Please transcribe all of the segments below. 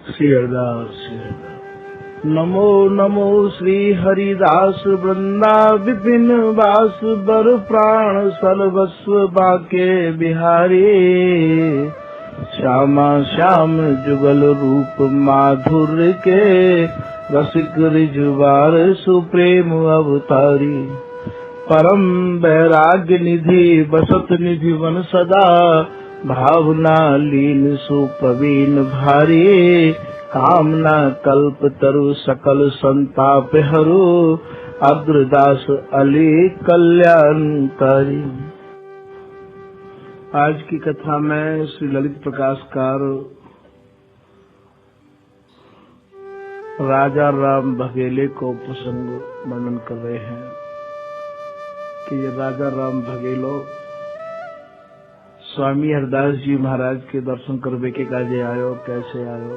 श्री हरिदास नमो नमो श्री हरिदास वृंदा विपिन वास बर प्राण सर्वस्व बाके बिहारी श्यामा श्याम जुगल रूप माधुर्य के रसिक रिजवार सुप्रेम अवतारी परम वैराग्य निधि बसत निधि वन सदा भावना लीन सुप्रवीण भारी कामना कल्प तरु सकल संताप हरु अग्रदास अली कल्याणकारी। आज की कथा में श्री ललित प्रकाशकार राजा राम भगेले को प्रसंग वर्णन कर रहे हैं कि ये राजा राम भगेलो स्वामी हरिदास जी महाराज के दर्शन करवे के काजे आयो, कैसे आयो,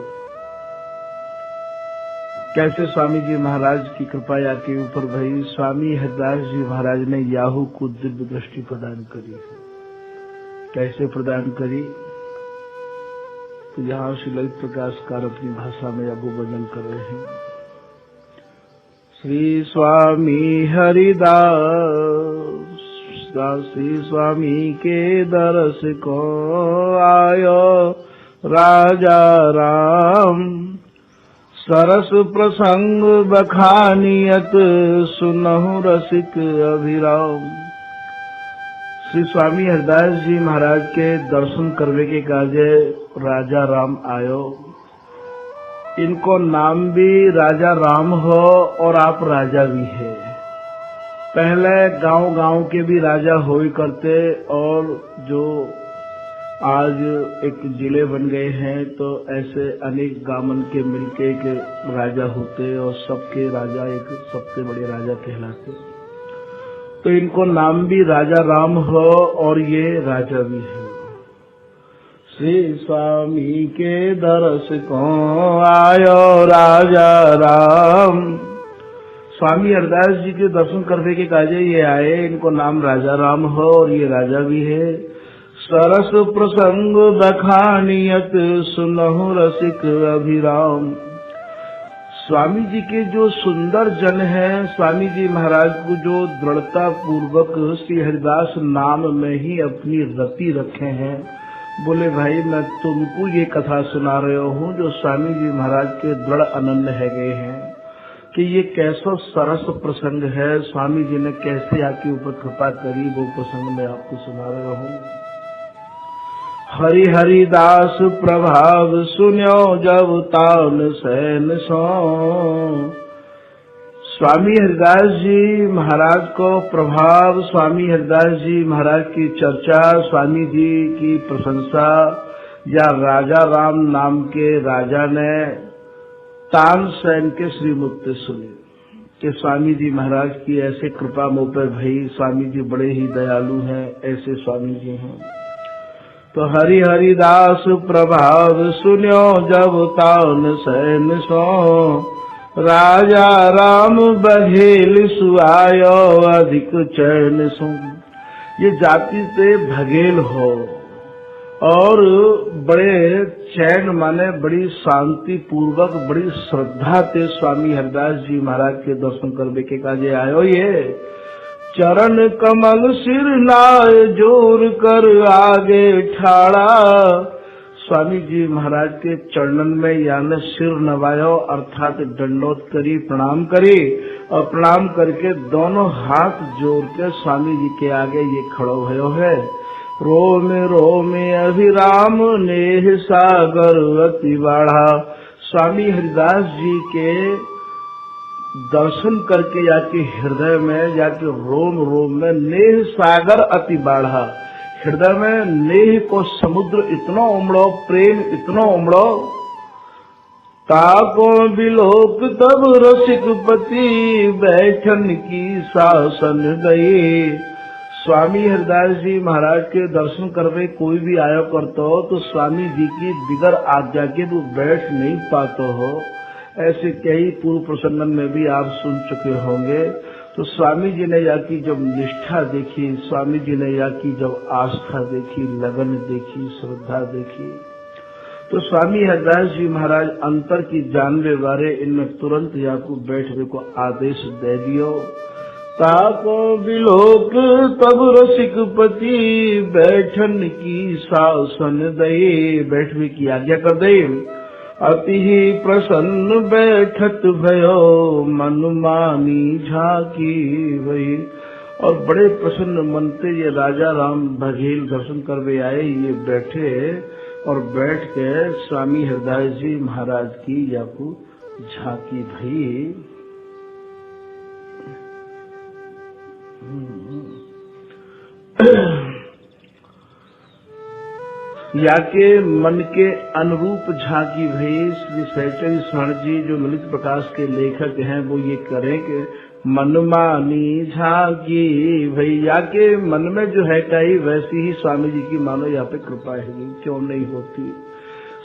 कैसे स्वामी जी महाराज की कृपा आपके ऊपर भई। स्वामी हरिदास जी महाराज ने याहू को दिव्य दृष्टि प्रदान करी। कैसे प्रदान करी तो यहाँ श्री ललित प्रकाशकार अपनी भाषा में अब वर्णन कर रहे हैं। श्री स्वामी हरिदास श्री स्वामी के दरस को आयो राजा राम सरस प्रसंग बखानियत सुनहु रसिक अभिराम। श्री स्वामी हरिदास जी महाराज के दर्शन करवे के काजे राजा राम आयो। इनको नाम भी राजा राम हो और आप राजा भी है। पहले गांव-गांव के भी राजा होई करते और जो आज एक जिले बन गए हैं तो ऐसे अनेक गामन के मिलके एक राजा होते और सबके राजा एक सबसे बड़े राजा कहलाते। तो इनको नाम भी राजा राम हो और ये राजा भी है। श्री स्वामी के दरस को आयो राजा राम। स्वामी हरिदास जी के दर्शन करने के काजे ये आए। इनको नाम राजा राम हो और ये राजा भी है। सरस प्रसंग बखानियत सुनहु रसिक अभिराम। स्वामी जी के जो सुंदर जन हैं, स्वामी जी महाराज को जो दृढ़ता पूर्वक श्री हरिदास नाम में ही अपनी रति रखे हैं। बोले भाई मैं तुमको ये कथा सुना रहे हूँ जो स्वामी जी महाराज के दृढ़ अनन्य है गए हैं कि ये कैसा सरस प्रसंग है। स्वामी जी ने कैसे आपके ऊपर कृपा करी वो प्रसंग मैं आपको सुना रहा हूँ। हरि हरिदास प्रभाव सुन्यो जब तान सैन सो। स्वामी हरिदास जी महाराज को प्रभाव, स्वामी हरिदास जी महाराज की चर्चा, स्वामी जी की प्रशंसा या राजा राम नाम के राजा ने तानसेन के श्रीमुख से सुनी कि स्वामी जी महाराज की ऐसे कृपा मुझ पर भई। स्वामी जी बड़े ही दयालु हैं, ऐसे स्वामी जी हैं। तो हरि हरिदास प्रभाव सुन्यो जब तानसेन सो। राजा राम बघेल सुआयो अधिक चैन सो। ये जाति से भगेल हो और बड़े चैन माने बड़ी शांति पूर्वक बड़ी श्रद्धा से स्वामी हरिदास जी महाराज के दर्शन करने के काजे आयो। ये चरण कमल सिर नाय जोर कर आगे ठाड़ा। स्वामी जी महाराज के चरणन में यानी सिर नवायो अर्थात दंडोत करी, प्रणाम करी और प्रणाम करके दोनों हाथ जोड़ के स्वामी जी के आगे ये खड़ो भयो है। रोम रोम अभिराम नेह सागर अति बाढ़ा। स्वामी हरिदास जी के दर्शन करके जाके हृदय में जाके रोम रोम में नेह सागर अति बाढ़ा। हृदय में नेह को समुद्र इतना उमड़ो, प्रेम इतना उमड़ो। ताको बिलोक तब रसिक पति बैठन की शासन गई। स्वामी हरिदास जी महाराज के दर्शन करवे कोई भी आयो करते हो तो स्वामी जी की बिगर आज्ञा के वो बैठ नहीं पाते हो। ऐसे कई पूर्व प्रसंगन में भी आप सुन चुके होंगे। तो स्वामी जी ने या की जब निष्ठा देखी, स्वामी जी ने या की जब आस्था देखी, लगन देखी, श्रद्धा देखी, तो स्वामी हरदास जी महाराज अंतर की जानवे बारे इनमें तुरंत याकू बैठने को आदेश दे दियो। ताको बिलोक तब रसिक पति बैठन की शासन दे, बैठने की आज्ञा कर दे। अति ही प्रसन्न बैठत भयो मन मानी झाकी भई। और बड़े प्रसन्न मन से ये राजा राम बघेल दर्शन करवे आए, ये बैठे और बैठ के स्वामी हरदास जी महाराज की याकू झाकी भई। याके मन के अनुरूप झांकी भई। श्री सहचरी स्वर्ण जी जो ललित प्रकाश के लेखक हैं वो ये करें कि मनमानी झांकी भई। याके मन में जो है कहीं वैसी ही स्वामी जी की मानो यहाँ पे कृपा है, क्यों नहीं होती।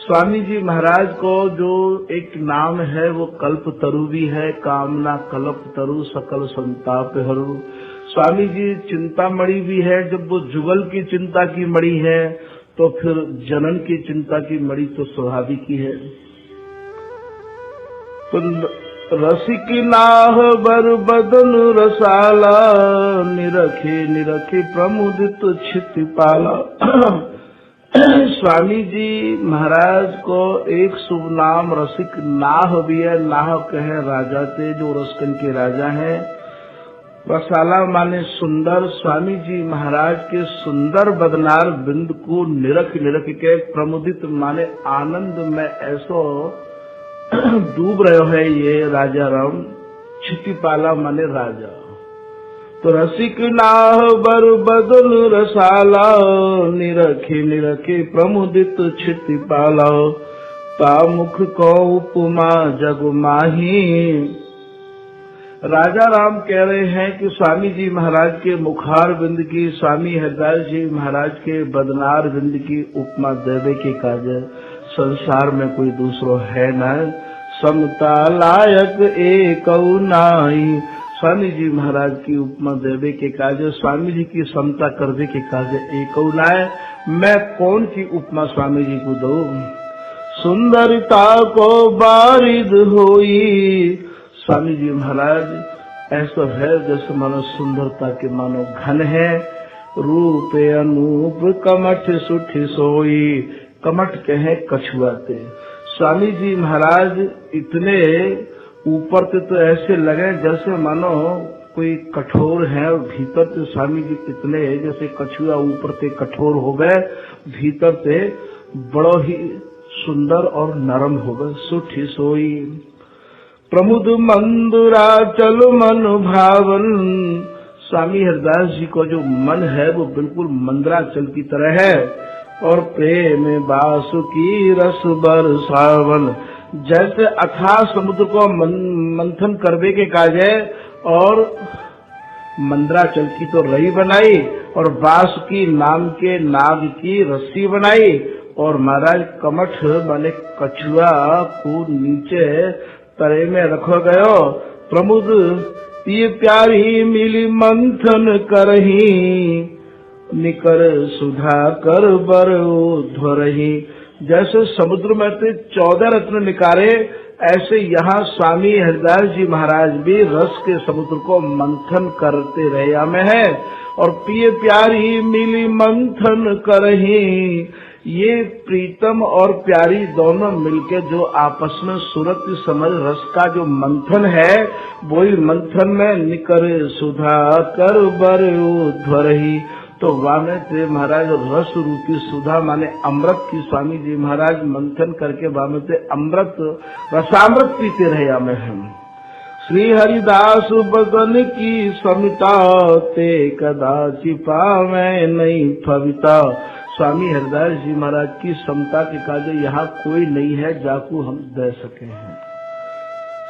स्वामी जी महाराज को जो एक नाम है वो कल्प तरु भी है, कामना कल्प तरु सकल संताप हरू। स्वामी जी चिंता मणि भी है, जब वो जुगल की चिंता की मणि है तो फिर जनन की चिंता की मणि तो स्वाभाविक ही है। तो रसिक नाह बर बदन रसाला, निरखे निरखे प्रमुदित छितिपाला। स्वामी जी महाराज को एक शुभ नाम रसिक नाह भी है। नाह कहे राजा थे जो रसकन के राजा हैं। रसाला माने सुंदर। स्वामी जी महाराज के सुंदर बदनार बिंद को निरख निरख के प्रमुदित माने आनंद में ऐसो डूब रहे है ये राजा राम। छितिपाला माने राजा। तो रसिक नाह बर बदन रसाला, निरखे निरखे प्रमुदित छितिपाला। तामुख को उपमा जग माही। राजा राम कह रहे हैं कि स्वामी जी महाराज के मुखार बिंद की, स्वामी हरदास जी महाराज के बदनार बिंद की उपमा देवे के काज संसार में कोई दूसरो है न। समता लायक एक नाई। स्वामी जी महाराज की उपमा देवे के काज, स्वामी जी की समता करवे के काज एक नाय। मैं कौन सी उपमा स्वामी जी को दूं। सुंदरता को बारिद होई। स्वामी जी महाराज ऐसा है जैसे मानो सुंदरता के मानो घन है। रूप अनूप कमठ सुठी सोई। कमठ कहे कछुआते। स्वामी जी महाराज इतने ऊपर से तो ऐसे लगे जैसे मानो कोई कठोर है, और भीतर से स्वामी जी इतने जैसे कछुआ ऊपर से कठोर हो गए, भीतर से बड़ो ही सुंदर और नरम हो गए। सुठी सोई प्रमुद मंदुरा चल मन भावन। स्वामी हरदास जी को जो मन है वो बिल्कुल मंदराचल की तरह है। और प्रेम बासुकी रस बरसावन। जैसे अथाह समुद्र को मंथन करवे के काज है, और मंदराचल की तो रई बनाई और बासुकी नाम के नाग की रस्सी बनाई। और महाराज कमठ माने कछुआ को नीचे तरे में रखो गयो। प्रमुद ये प्यारी मिली मंथन करही, निकर सुधा कर बर ध्वरही। जैसे समुद्र में से 14 रत्न निकारे, ऐसे यहाँ स्वामी हरदास जी महाराज भी रस के समुद्र को मंथन करते रहे में है। और पिए प्यारी मिली मंथन करही। ये प्रीतम और प्यारी दोनों मिलके जो आपस में सूरत समझ रस का जो मंथन है, वही मंथन में निकर सुधा कर बर ध्वरही। तो वाने से महाराज रस रूपी सुधा माने अमृत की स्वामी जी महाराज मंथन करके वामे से अमृत रसामृत पीते रहे हमें हम। श्री हरिदास बदन की समिता, ते कदाचि पावे नहीं फविता। स्वामी हरदास जी महाराज की समता के काज यहाँ कोई नहीं है जाकू हम दे सके हैं।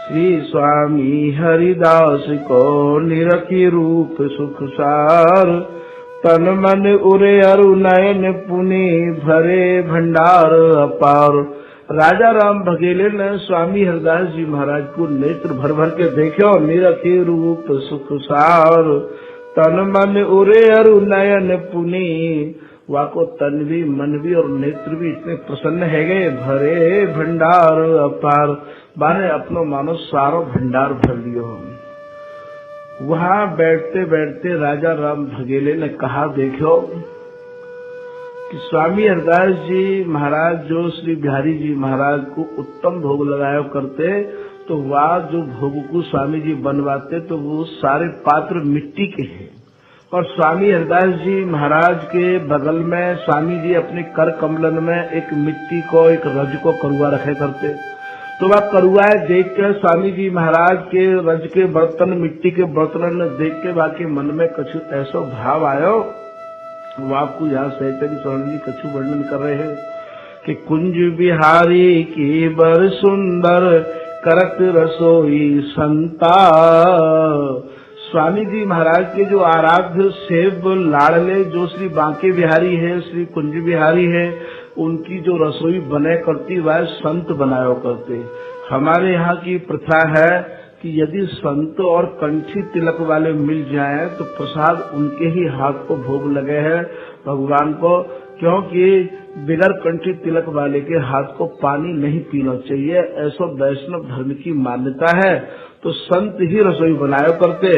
श्री स्वामी हरिदास को निरखी रूप सुख सार, तन मन उरे अरु नयन पुनि भरे भंडार अपार। राजा राम बघेले ने स्वामी हरदास जी महाराज को नेत्र भर भर के देखो। निरखी रूप सुख सार, तन मन उरे अरु नयन पुनि वाको तन भी मन भी और नेत्र भी इतने प्रसन्न है गए, भरे भंडार अपार, बाने अपनो मानो सारो भंडार भर लियो। वहां बैठते बैठते राजा राम भगेले ने कहा, देखो कि स्वामी हरदास जी महाराज जो श्री बिहारी जी महाराज को उत्तम भोग लगाया करते, तो वह जो भोग को स्वामी जी बनवाते तो वो सारे पात्र मिट्टी के हैं। और स्वामी हरदास जी महाराज के बगल में स्वामी जी अपने कर कमलन में एक मिट्टी को, एक रज को करुआ रखे करते। तो वह करुआ देख कर स्वामी जी महाराज के रज के बर्तन, मिट्टी के बर्तन देख के बाकी मन में कछु ऐसा भाव आयो। वो आपको यहाँ सहचरी स्वर्ण जी कछु वर्णन कर रहे हैं कि कुंज बिहारी की बर सुंदर करत रसोई संता। स्वामी जी महाराज के जो आराध्य सेव लाडले जो श्री बांके बिहारी है, श्री कुंज बिहारी है, उनकी जो रसोई बने करती वह संत बनाया करते। हमारे यहाँ की प्रथा है कि यदि संत और कंठी तिलक वाले मिल जाएं तो प्रसाद उनके ही हाथ को भोग लगे है भगवान को, क्योंकि बिगर कंठी तिलक वाले के हाथ को पानी नहीं पीना चाहिए, ऐसा वैष्णव धर्म की मान्यता है। तो संत ही रसोई बनाया करते।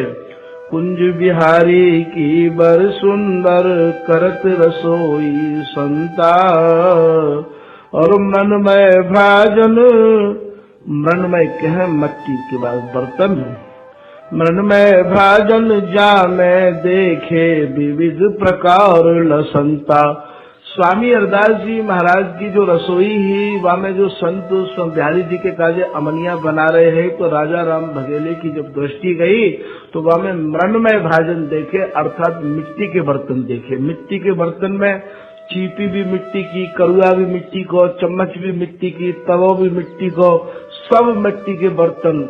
कुंज बिहारी की बर सुंदर करत रसोई संता, और मनमय भाजन, मृणमय कह मट्टी के बाद बर्तन, मृणमय भाजन जामे देखे विविध प्रकार लसंता। स्वामी हरदास जी महाराज की जो रसोई ही वहाँ में जो संत बिहारी जी के काजे अमनिया बना रहे हैं, तो राजा राम भगेले की जब दृष्टि गई तो वहाँ में मृणमय भाजन देखे, अर्थात मिट्टी के बर्तन देखे। मिट्टी के बर्तन में चीपी भी मिट्टी की, करुआ भी मिट्टी को, चम्मच भी मिट्टी की, तवो भी मिट्टी को, सब मिट्टी के बर्तन।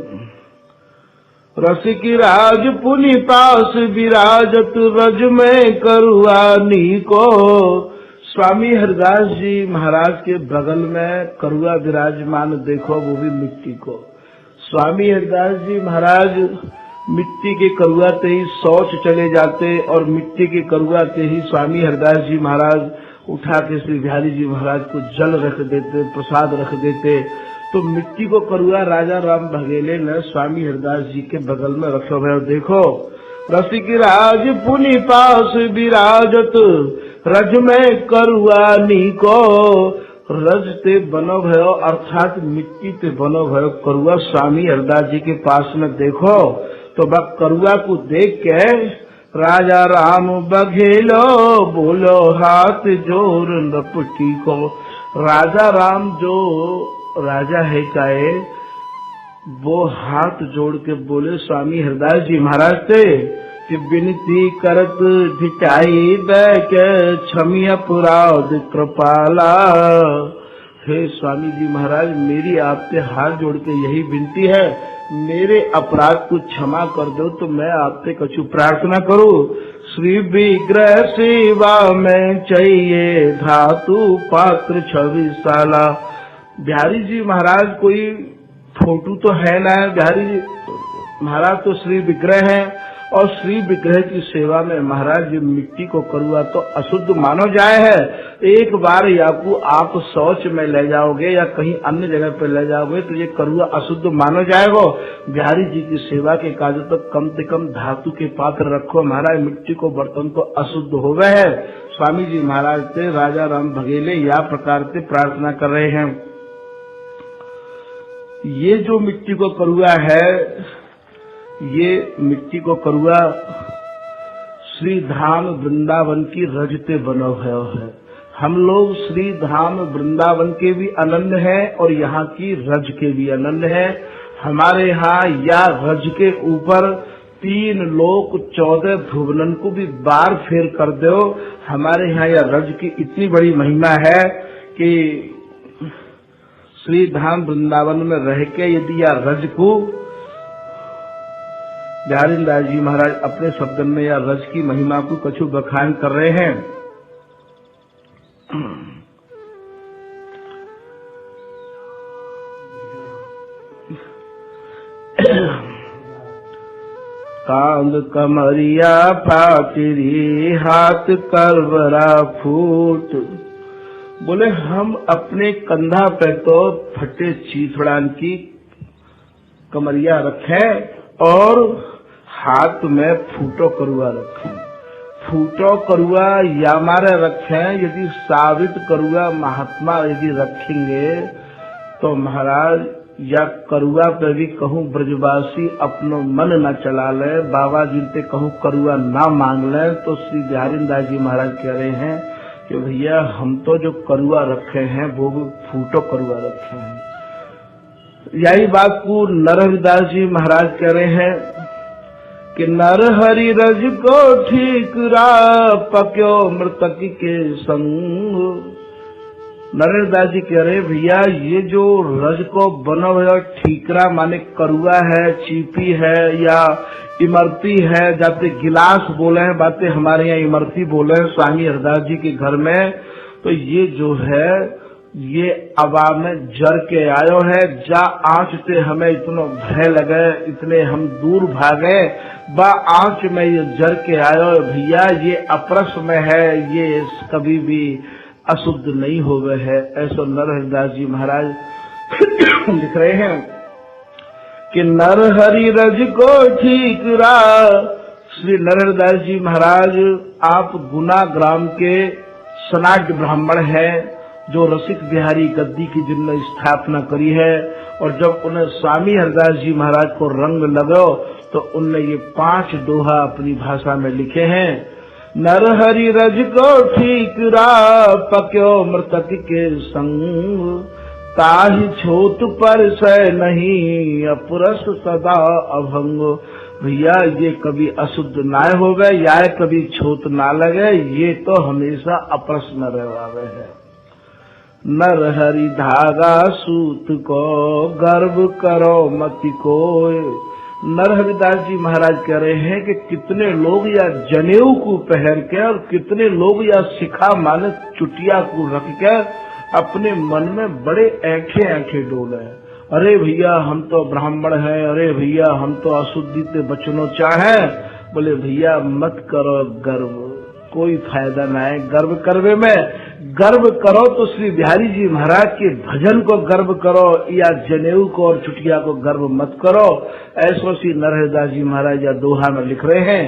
रसिकी राज पुनि पास विराजत रज में करुआ नी को। स्वामी हरदास जी महाराज के बगल में करुआ विराजमान देखो, वो भी मिट्टी को। स्वामी हरदास जी महाराज मिट्टी के करुआ से ही शौच चले जाते और मिट्टी के करुआ से ही स्वामी हरदास जी महाराज उठा के श्री बिहारी जी महाराज को जल रख देते, प्रसाद रख देते। तो मिट्टी को करुआ राजा राम भगेले ने स्वामी हरदास जी के बगल में रखो है। देखो, रसिक राज पुनि पास विराजत रज में करुआ नी को। रज ते बनो भयो, अर्थात मिट्टी ते बनो भयो करुआ स्वामी हरदास जी के पास में देखो। तो वह करुआ को देख के राजा राम बघेलो बोलो हाथ जोर लपटी को। राजा राम जो राजा है चाहे, वो हाथ जोड़ के बोले स्वामी हरदास जी महाराज से कि विनती करत धिटाई बैक क्षमिया पुराद कृपाला। हे स्वामी जी महाराज, मेरी आपसे हाथ जोड़ के यही विनती है, मेरे अपराध को क्षमा कर दो तो मैं आपसे कछु प्रार्थना करूं। श्री विग्रह सेवा में चाहिए धातु पात्र 26 साला। बिहारी जी महाराज कोई फोटो तो है ना, बिहारी जी महाराज तो श्री विग्रह है, और श्री विग्रह की सेवा में महाराज ये मिट्टी को करुआ तो अशुद्ध मानो जाए है। एक बार याकू आप शौच में ले जाओगे या कहीं अन्य जगह पर ले जाओगे तो ये करुआ अशुद्ध मानो जाएगा। बिहारी जी की सेवा के कार्य तो कम से कम धातु के पात्र रखो महाराज, मिट्टी को बर्तन तो अशुद्ध हो गए है। स्वामी जी महाराज से राजा राम भगेले या प्रकार से प्रार्थना कर रहे हैं। ये जो मिट्टी को करुआ है, ये मिट्टी को करुआ श्री धाम वृंदावन की रज से बना हुआ है। हम लोग श्री धाम वृंदावन के भी अनन्य हैं और यहाँ की रज के भी अनन्य हैं। हमारे यहाँ या रज के ऊपर 3 लोक 14 भुवनन को भी बार फेर कर दो। हमारे यहाँ या रज की इतनी बड़ी महिमा है कि श्री धाम वृंदावन में रह के यदि या रज को बिहारी लाल जी महाराज अपने शब्द में या रज की महिमा को कछु बखान कर रहे हैं। कांद कमरिया फाटरी हाथ करवरा फूट। बोले हम अपने कंधा पे तो फटे चीथड़ान की कमरिया रखें और हाथ में फूटो करुआ रखें। फूटो करुआ या मारे रखें, यदि साबित करुआ महात्मा यदि रखेंगे तो महाराज या करुआ पे भी कहूँ ब्रजवासी अपनो मन न चला ले, बाबा जी से कहूँ करुआ ना मांग ले, तो श्री बिहारी दास जी महाराज कह रहे हैं कि भैया हम तो जो करुआ रखे हैं वो भी फूटो करुआ रखे हैं। यही बात को नरहरिदास जी महाराज कह रहे हैं कि नरहरि रज को ठीक रा पक्यो मृतक के संग। नरहरिदास जी कह रहे भैया ये जो रज को बना हुआ ठीकरा माने करुआ है, चीपी है या इमरती है, जाते गिलास बोले हैं, बातें हमारे यहाँ इमरती बोले हैं स्वामी हरदास जी के घर में, तो ये जो है ये अवा में जर के आयो है। जा आंच से हमें इतना भय लगे, इतने हम दूर भागे, बा आंच में ये जर के आयो भैया, ये अपरस में है, ये कभी भी अशुद्ध नहीं हो गए है। ऐसा नरहरिदास जी महाराज लिख रहे हैं कि नरहरि रज को ठीक रा। श्री नरहरिदास जी महाराज आप गुना ग्राम के सनाट ब्राह्मण हैं, जो रसिक बिहारी गद्दी की जिन्होंने स्थापना करी है, और जब उन्हें स्वामी हरदास जी महाराज को रंग लगो तो उनने ये 5 दोहा अपनी भाषा में लिखे हैं। नरहरि रज को ठीक रा पक्यो मृतक के संग, ताहि छोट पर सह नहीं अपरस सदा अभंग। भैया ये कभी अशुद्ध ना हो गए या कभी छोट ना लगे, ये तो हमेशा अपरस न रहवावे है। नरहरि धागा सूत को गर्व करो मति कोय। नरहरिदास जी महाराज कह रहे हैं कि कितने लोग या जनेऊ को पहन के और कितने लोग या शिखा माने चुटिया को रख के अपने मन में बड़े ऐंठे डोले। अरे भैया हम तो ब्राह्मण हैं, अरे भैया हम तो अशुद्धि से बचना चाहे। बोले भैया मत करो गर्व, कोई फायदा ना है गर्व करवे में। गर्व करो तो श्री बिहारी जी महाराज के भजन को गर्व करो, या जनेऊ को और चुटिया को गर्व मत करो। ऐसो श्री नरहरिदास जी महाराज या दोहा में लिख रहे हैं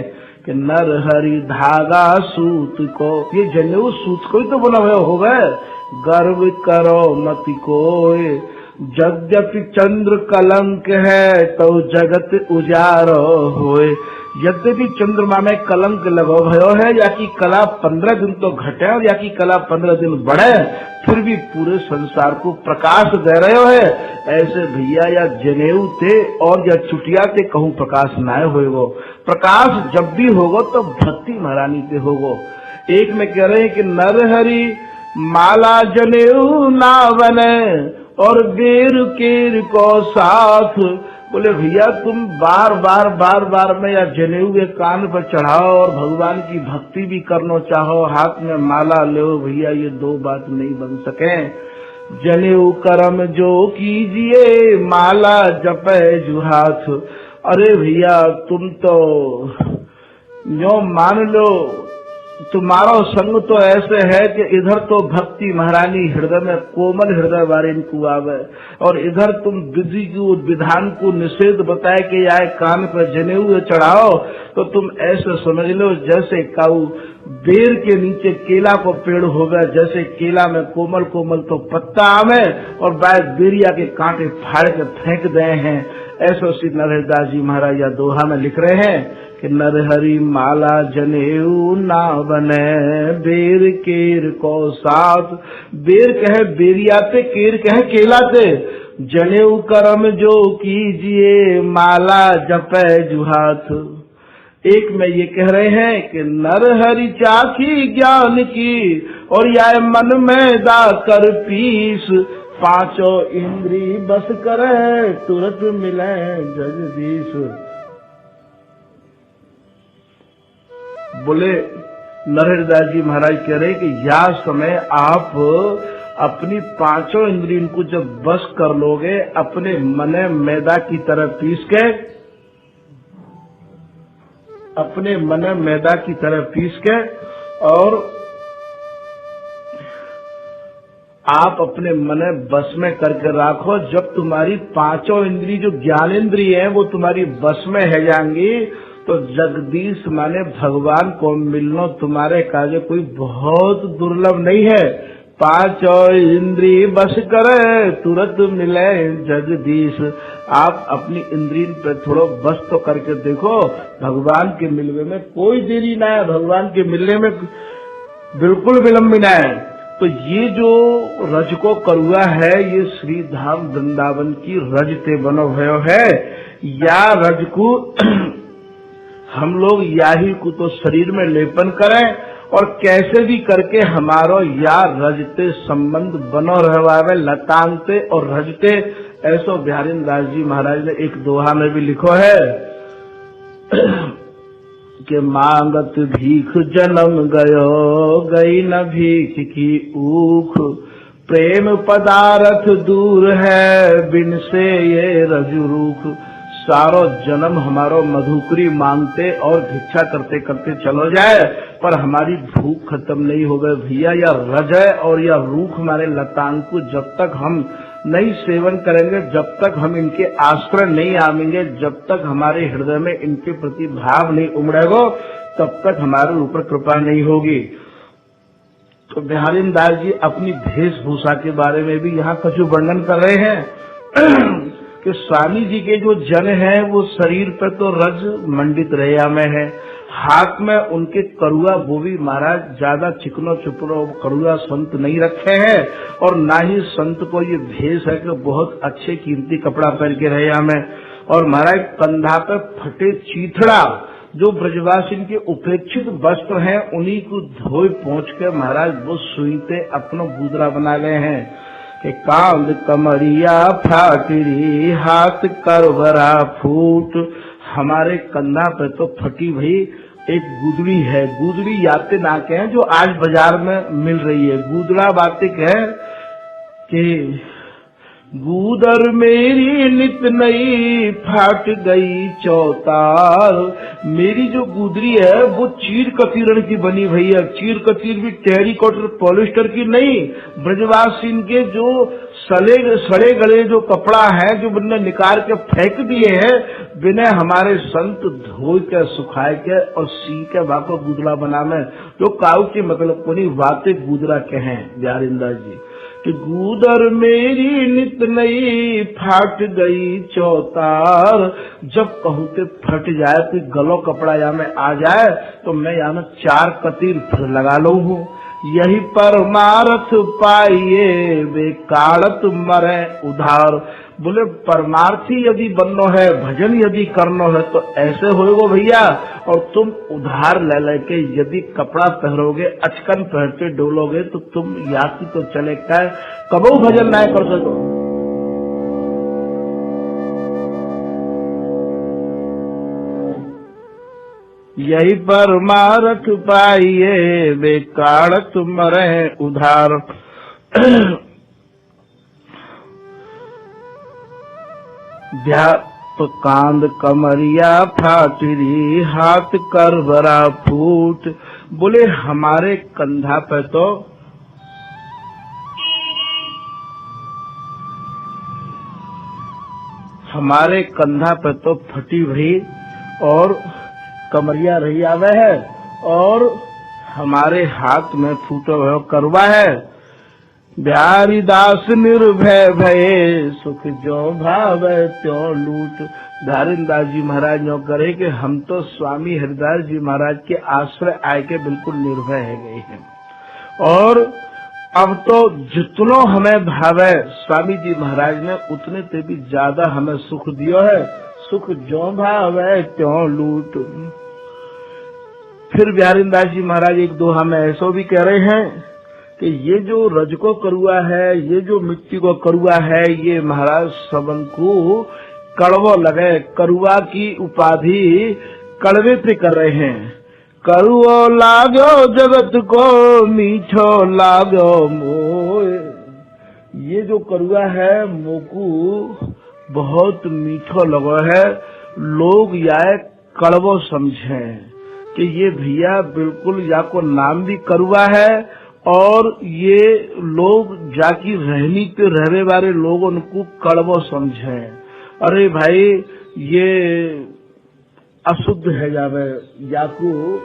कि नरहरि धागा सूत को, ये जनेऊ सूत को ही तो बना हुआ होगा। गर्व करो मति कोय, यद्यपि चंद्र कलंक है तो जगत उजारो होए। यद्यपि चंद्रमा में कलंक लगो भयो है, या की कला 15 दिन तो घटे और या की कला 15 दिन बढ़े, फिर भी पूरे संसार को प्रकाश दे रहे हो है। ऐसे भैया या जनेऊ थे और या चुटिया थे कहूँ प्रकाश ना होएगो। प्रकाश जब भी होगो तो भक्ति महारानी से होगो। एक में कह रहे हैं कि नरहरि माला जनेऊ ना बने और बेर केर को साथ। बोले भैया तुम बार बार में या जनेऊ के कान पर चढ़ाओ और भगवान की भक्ति भी करना चाहो, हाथ में माला लो, भैया ये 2 बात नहीं बन सके। जनेऊ कर्म जो कीजिए माला जपे जुहाथ। अरे भैया तुम तो यो मान लो तुम्हारा संग तो ऐसे है कि इधर तो भक्ति महारानी हृदय में कोमल हृदय वाले इनको आवे, और इधर तुम विधि को विधान को निषेध बताए कि आए कान पर जनेऊ चढ़ाओ, तो तुम ऐसे समझ लो जैसे काऊ बेर के नीचे केला को पेड़ हो गया, जैसे केला में कोमल कोमल तो पत्ता आवे और बाद बेरिया के कांटे फाड़ के फेंक दे हैं। ऐसा श्री नरहरिदास जी महाराज या दोहा में लिख रहे हैं कि नरहरि माला जनेऊ ना बने बेर केर को साथ। बेर कहे बेरिया ते, केर कहे केला ते। जनेऊ कर्म जो कीजिए माला जपे जुहाथ। एक में ये कह रहे हैं कि नरहरि चाखी ज्ञान की और या मन में दा कर पीस। 5 इंद्री बस करे तुरंत मिले जगदीश। बोले नरहरिदास जी महाराज कह रहे कि या समय आप अपनी 5 इंद्रियों को जब बस कर लोगे, अपने मने मैदा की तरह पीस के अपने मन मैदा की तरह पीस के और आप अपने मन बस में करके रखो। जब तुम्हारी पांचों इंद्री जो ज्ञानेंद्रिय है वो तुम्हारी बस में है जाएंगी तो जगदीश माने भगवान को मिलना तुम्हारे कार्य कोई बहुत दुर्लभ नहीं है। पांचों इंद्री बस करे तुरंत मिले जगदीश। आप अपनी इंद्री पे थोड़ा बस तो करके देखो, भगवान के मिलने में कोई देरी ना है, भगवान के मिलने में बिल्कुल विलम्ब ना है। तो ये जो रज को करुआ है ये श्री धाम वृंदावन की रज ते बनो भयो है। या रज को हम लोग याही को तो शरीर में लेपन करें और कैसे भी करके हमारो या रजते संबंध बनो रहवावे लतांगते और रजते। ऐसो बिहारी दास जी महाराज ने एक दोहा में भी लिखो है कि मांगत भीख जन्म गयो गई न भीख की ऊख, प्रेम पदार्थ दूर है बिन से ये रजुरूख। सारो जन्म हमारो मधुकरी मांगते और भिक्षा करते करते चलो जाए पर हमारी भूख खत्म नहीं हो गए भैया। या रजय और या रूख हमारे लतांग को जब तक हम नहीं सेवन करेंगे, जब तक हम इनके आश्रय नहीं आवेंगे, जब तक हमारे हृदय में इनके प्रति भाव नहीं उमड़ेगा तब तक हमारे ऊपर कृपा नहीं होगी। तो बिहारी दास जी अपनी वेशभूषा के बारे में भी यहाँ कछु वर्णन कर रहे हैं कि स्वामी जी के जो जन है वो शरीर पर तो रज मंडित रैया में है, हाथ में उनके करुआ वो भी महाराज ज्यादा चिकनो चुपनो करुआ संत नहीं रखे हैं और ना ही संत को ये भेष है कि बहुत अच्छे कीमती कपड़ा पहन के रैया में। और महाराज कंधा पे फटे चीथड़ा जो ब्रजवासी के उपेक्षित वस्त्र हैं उन्हीं को धोए पहुंच के महाराज वो सुईते अपना गुदरा बना गए हैं कि कांद कमरिया फाटरी हाथ करवरा फूट। हमारे कंधा पे तो फटी भई एक गुदड़ी है, गुदड़ी याते नाके हैं जो आज बाजार में मिल रही है। गुदड़ा बातें है कि गूदर मेरी नित नई फाट गई चौतार। मेरी जो गुदरी है वो चीर कतीरण की बनी भैया, चीर कतीर भी टेरिकॉटर पॉलिस्टर की नहीं। ब्रजवासी के जो सड़े गले जो कपड़ा है जो बिना निकाल के फेंक दिए हैं, बिना हमारे संत धो के सुखाए के और सी के वाको गुदरा बना में जो काऊ के मतलब को नहीं वाते गुदरा के हैं बिहारिंदास जी कि गूदर मेरी नित नई फाट गई चौतार। जब कहूँ के फट जाए तो गलो कपड़ा या में आ जाए तो मैं यहाँ में 4 कतीर फिर लगा लो हूँ। यही परमार्थ पाइए वे काड़त मरे उधार। बोले परमार्थी यदि बनना है, भजन यदि करना है तो ऐसे होएगो भैया। और तुम उधार ले लेके यदि कपड़ा पहनोगे, अचकन पहनते डोलोगे तो तुम यात्री तो चले क्या कबो भजन ना कर सको। यही परमार्थ पाइए वे काड़त मरे उधार। तो कांद कमरिया फाटरी हाथ करवरा फूट। बोले हमारे कंधा पे तो फटी भई और कमरिया रही आवे है और हमारे हाथ में फूटा हुआ करवा है। बिहारी दास निर्भय भये सुख जो भावे त्यों लूट। बिहारी दास जी महाराज जो करे कि हम तो स्वामी हरिदास जी महाराज के आश्रय आए के बिल्कुल निर्भय है गए हैं और अब तो जितनो हमें भावे स्वामी जी महाराज ने उतने से भी ज्यादा हमें सुख दियो है। सुख जो भावे त्यों लूट। फिर बिहारी दास जी महाराज एक दो हमें ऐसो भी कह रहे हैं कि ये जो रज को करुआ है, ये जो मिट्टी को करुआ है, ये महाराज सबन को कड़वो लगे। करुआ की उपाधि कड़वे पे कर रहे हैं। करुओ लागो जगत को मीठो लागो मोए। ये जो करुआ है मोकू बहुत मीठो लगो है, लोग या कड़वो समझे। कि ये भैया बिल्कुल या को नाम भी करुआ है और ये लोग जाकी रहनी पे रहने वाले लोग उनको कड़वो समझे। अरे भाई ये अशुद्ध है जावे याकू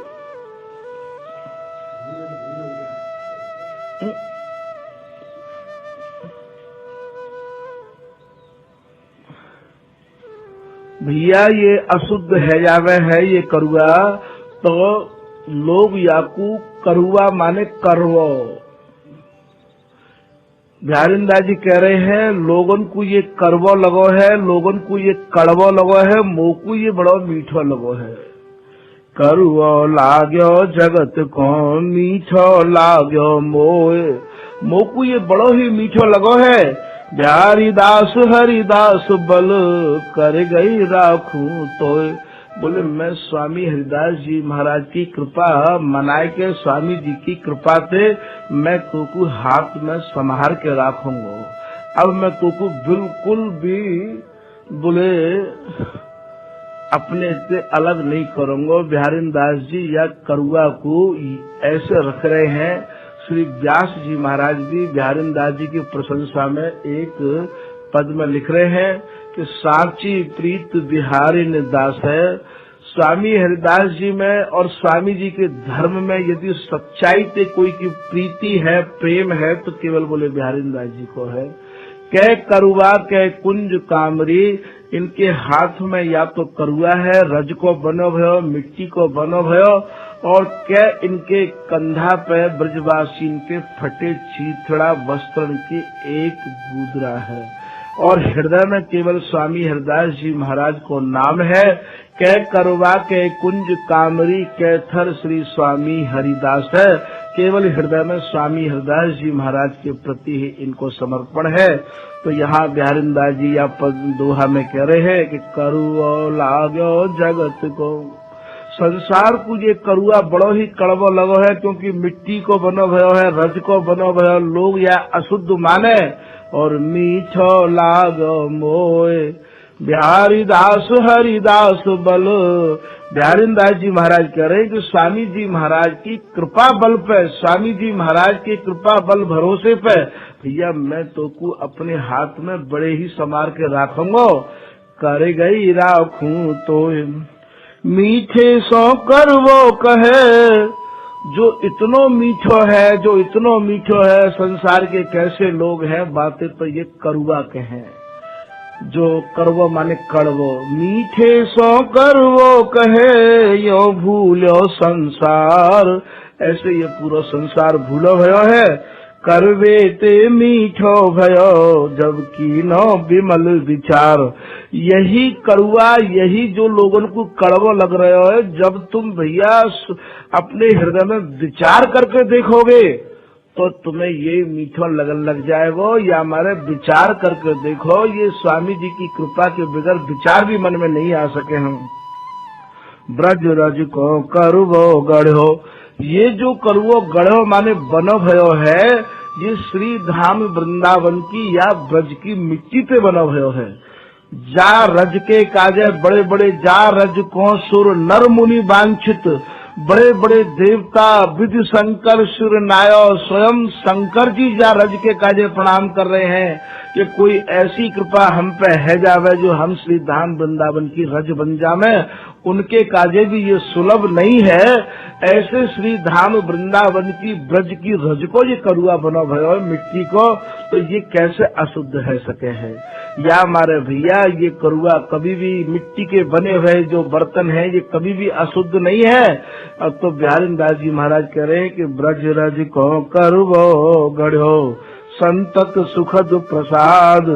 भैया ये अशुद्ध है जावे है ये करुआ, तो लोग याकू करुआ माने करवो। बिहारिंदा जी कह रहे हैं लोगन को ये करवो लगो है, लोगन को ये कड़वो लगो है, मोकू ये बड़ो मीठो लगो है। करुओ लाग्यो जगत को मीठो लाग्यो मोए, मोकू ये बड़ो ही मीठो लगो है। बिहारी दास हरिदास बल कर गई राखू तोय। बोले मैं स्वामी हरिदास जी महाराज की कृपा मनाए के स्वामी जी की कृपा से मैं तुको हाथ में संभार के रखूंगा। अब मैं तुको बिल्कुल भी बोले अपने से अलग नहीं करूंगा। बिहारी दास जी या करुआ को ऐसे रख रहे हैं। श्री व्यास जी महाराज भी बिहारी दास जी की प्रशंसा में एक पद में लिख रहे हैं कि साची प्रीत बिहारी दास है। स्वामी हरिदास जी में और स्वामी जी के धर्म में यदि सच्चाई से कोई की प्रीति है, प्रेम है, तो केवल बोले बिहारी दास जी को है। कै करुआ कै कुंज कामरी, इनके हाथ में या तो करुआ है, रज को बनो भयो, मिट्टी को बनो भयो, और क्या इनके कंधा पे ब्रजवासी इनके फटे चीथड़ा वस्त्र की एक गुदरा है, और हृदय में केवल स्वामी हरिदास जी महाराज को नाम है। कै करुआ कै कुंज कामरी, कै थर श्री स्वामी हरिदास है। केवल हृदय में स्वामी हरिदास जी महाराज के प्रति ही इनको समर्पण है। तो यहाँ बिहारी दास जी या दोहा में कह रहे हैं कि करुओ लागो जगत को, संसार को ये करुआ बड़ो ही कड़वो लगो है, क्योंकि मिट्टी को बनो भयो है, रज को बनो भयो, लोग या अशुद्ध माने, और मीठो लागो मोए। बिहारी दास हरिदास बल, बिहारी दास जी महाराज कह रहे हैं कि स्वामी जी महाराज की कृपा बल पे, स्वामी जी महाराज की कृपा बल भरोसे पे भैया मैं तो को अपने हाथ में बड़े ही संभार के रखूंगा। करे गई राखूं तो मीठे सो कर वो कहे, जो इतनो मीठो है, जो इतनो मीठो है, संसार के कैसे लोग हैं, बातें तो ये करुआ के हैं। जो करवो माने कड़वो, मीठे सो करवो कहे, यो भूलो संसार, ऐसे ये पूरा संसार भूलो भयो है। करवे ते मीठो भयो, जबकि नो विमल विचार। यही करुआ, यही जो लोगों को कड़वो लग रहे हो, जब तुम भैया अपने हृदय में विचार करके देखोगे तो तुम्हें ये मीठो लगन लग जाएगा। या हमारे विचार करके देखो, ये स्वामी जी की कृपा के बगैर विचार भी मन में नहीं आ सके हम। ब्रज रज को करुवो गढ़ो, ये जो करुवो गढ़ो माने बनो भयो है, ये श्री धाम वृंदावन की या ब्रज की मिट्टी पे बनो भयो है। जा रज के काजे बड़े बड़े, जा रज को सुर नर मुनि वांछित, बड़े बड़े देवता विधि शंकर सुर नायो, स्वयं शंकर जी जा रज के काजे प्रणाम कर रहे हैं कि कोई ऐसी कृपा हम पे है जावे जो हम श्री धाम वृंदावन की रज बन जावे। उनके काजे भी ये सुलभ नहीं है। ऐसे श्री धाम वृंदावन की ब्रज की रज को ये करुआ बनो भयो मिट्टी को, तो ये कैसे अशुद्ध है सके है। या हमारे भैया ये करुआ कभी भी मिट्टी के बने हुए जो बर्तन है ये कभी भी अशुद्ध नहीं है। अब तो बिहारी दास जी महाराज कह रहे हैं कि ब्रज रज को करुवो गढ़ो, संतत सुखद प्रसाद।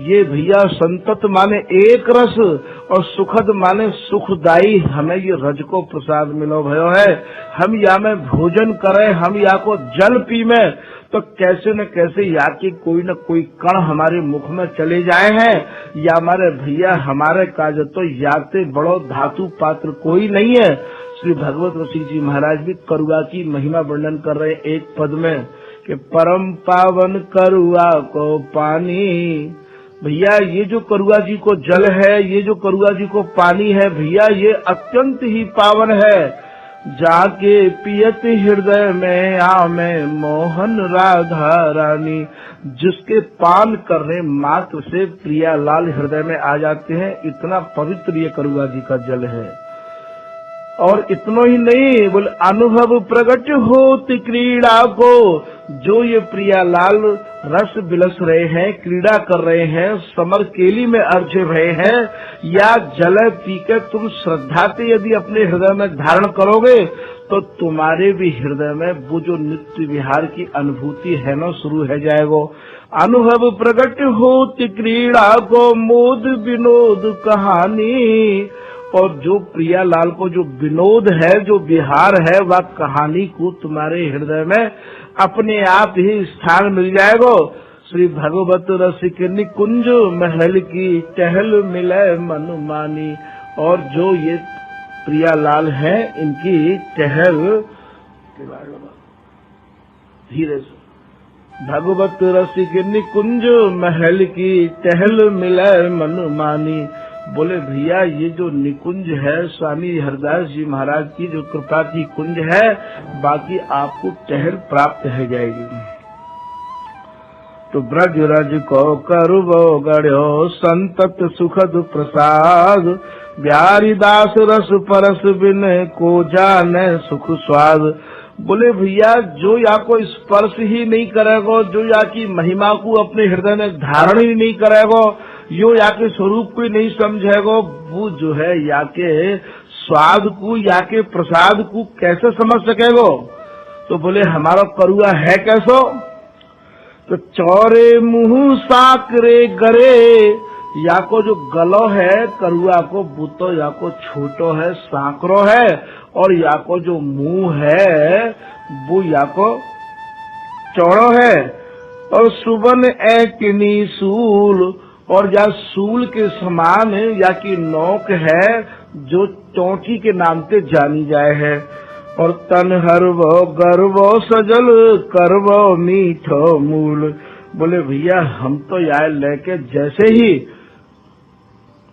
ये भैया संतत माने एक रस और सुखद माने सुखदाई, हमें ये रज को प्रसाद मिलो भयो है। हम या में भोजन करें, हम या को जल पी में, तो कैसे न कैसे या की कोई न कोई कण हमारे मुख में चले जाए हैं। या हमारे भैया हमारे काज तो याते बड़ो धातु पात्र कोई नहीं है। श्री भगवत रसिक जी महाराज भी करुआ की महिमा वर्णन कर रहे एक पद में कि परम पावन करुआ को पानी। भैया ये जो करुआ जी को जल है, ये जो करुआ जी को पानी है, भैया ये अत्यंत ही पावन है। जाके पियत हृदय में आमे मोहन राधा रानी। जिसके पान करने मात्र से प्रियालाल हृदय में आ जाते हैं, इतना पवित्र ये करुआ जी का जल है। और इतना ही नहीं, बोले अनुभव प्रकट होती क्रीड़ा को। जो ये प्रियालाल रस बिलस रहे हैं, क्रीड़ा कर रहे हैं, समर केली में अर्ज रहे हैं, या जल पी के तुम श्रद्धा से यदि अपने हृदय में धारण करोगे तो तुम्हारे भी हृदय में वो जो नित्य विहार की अनुभूति है ना, शुरू है जाएगा। अनुभव प्रकट होती क्रीड़ा को मोद विनोद कहानी। और जो प्रियालाल को जो विनोद है, जो विहार है, वह कहानी को तुम्हारे हृदय में अपने आप ही स्थान मिल जाएगा। श्री भगवत रसिक निकुंज महल की टहल मिले मन मानी। और जो ये प्रियालाल है, इनकी टहल धीरे से, भगवत रसिक निकुंज महल की टहल मिले मन मानी। बोले भैया ये जो निकुंज है, स्वामी हरदास जी महाराज की जो कृपा की कुंज है, बाकी आपको टहल प्राप्त है जाएगी। तो ब्रज रज को करबो गढ़ो संतत सुखद प्रसाद। बिहारी दास रस परस बिन को जाने सुख स्वाद। बोले भैया जो या को स्पर्श ही नहीं करेगा, जो या की महिमा को अपने हृदय में धारण ही नहीं करेगा, यो या के स्वरूप को नहीं समझेगा, वो जो है या के स्वाद को, या के प्रसाद को कैसे समझ सकेगा। तो बोले हमारा करुआ है कैसो। तो चौरे मुंह साकरे गरे। या को जो गलो है करुआ को, वो तो या को छोटो है, सांकरो है। और या को जो मुंह है वो या को चौड़ो है। और सुबन ऐकनी सूल। और या सूल के समान या की नोक है, जो चौंटी के नाम से जानी जाए है। और तन हरवो गर्वो सजल करवो मीठो मूल। बोले भैया हम तो यार लेके जैसे ही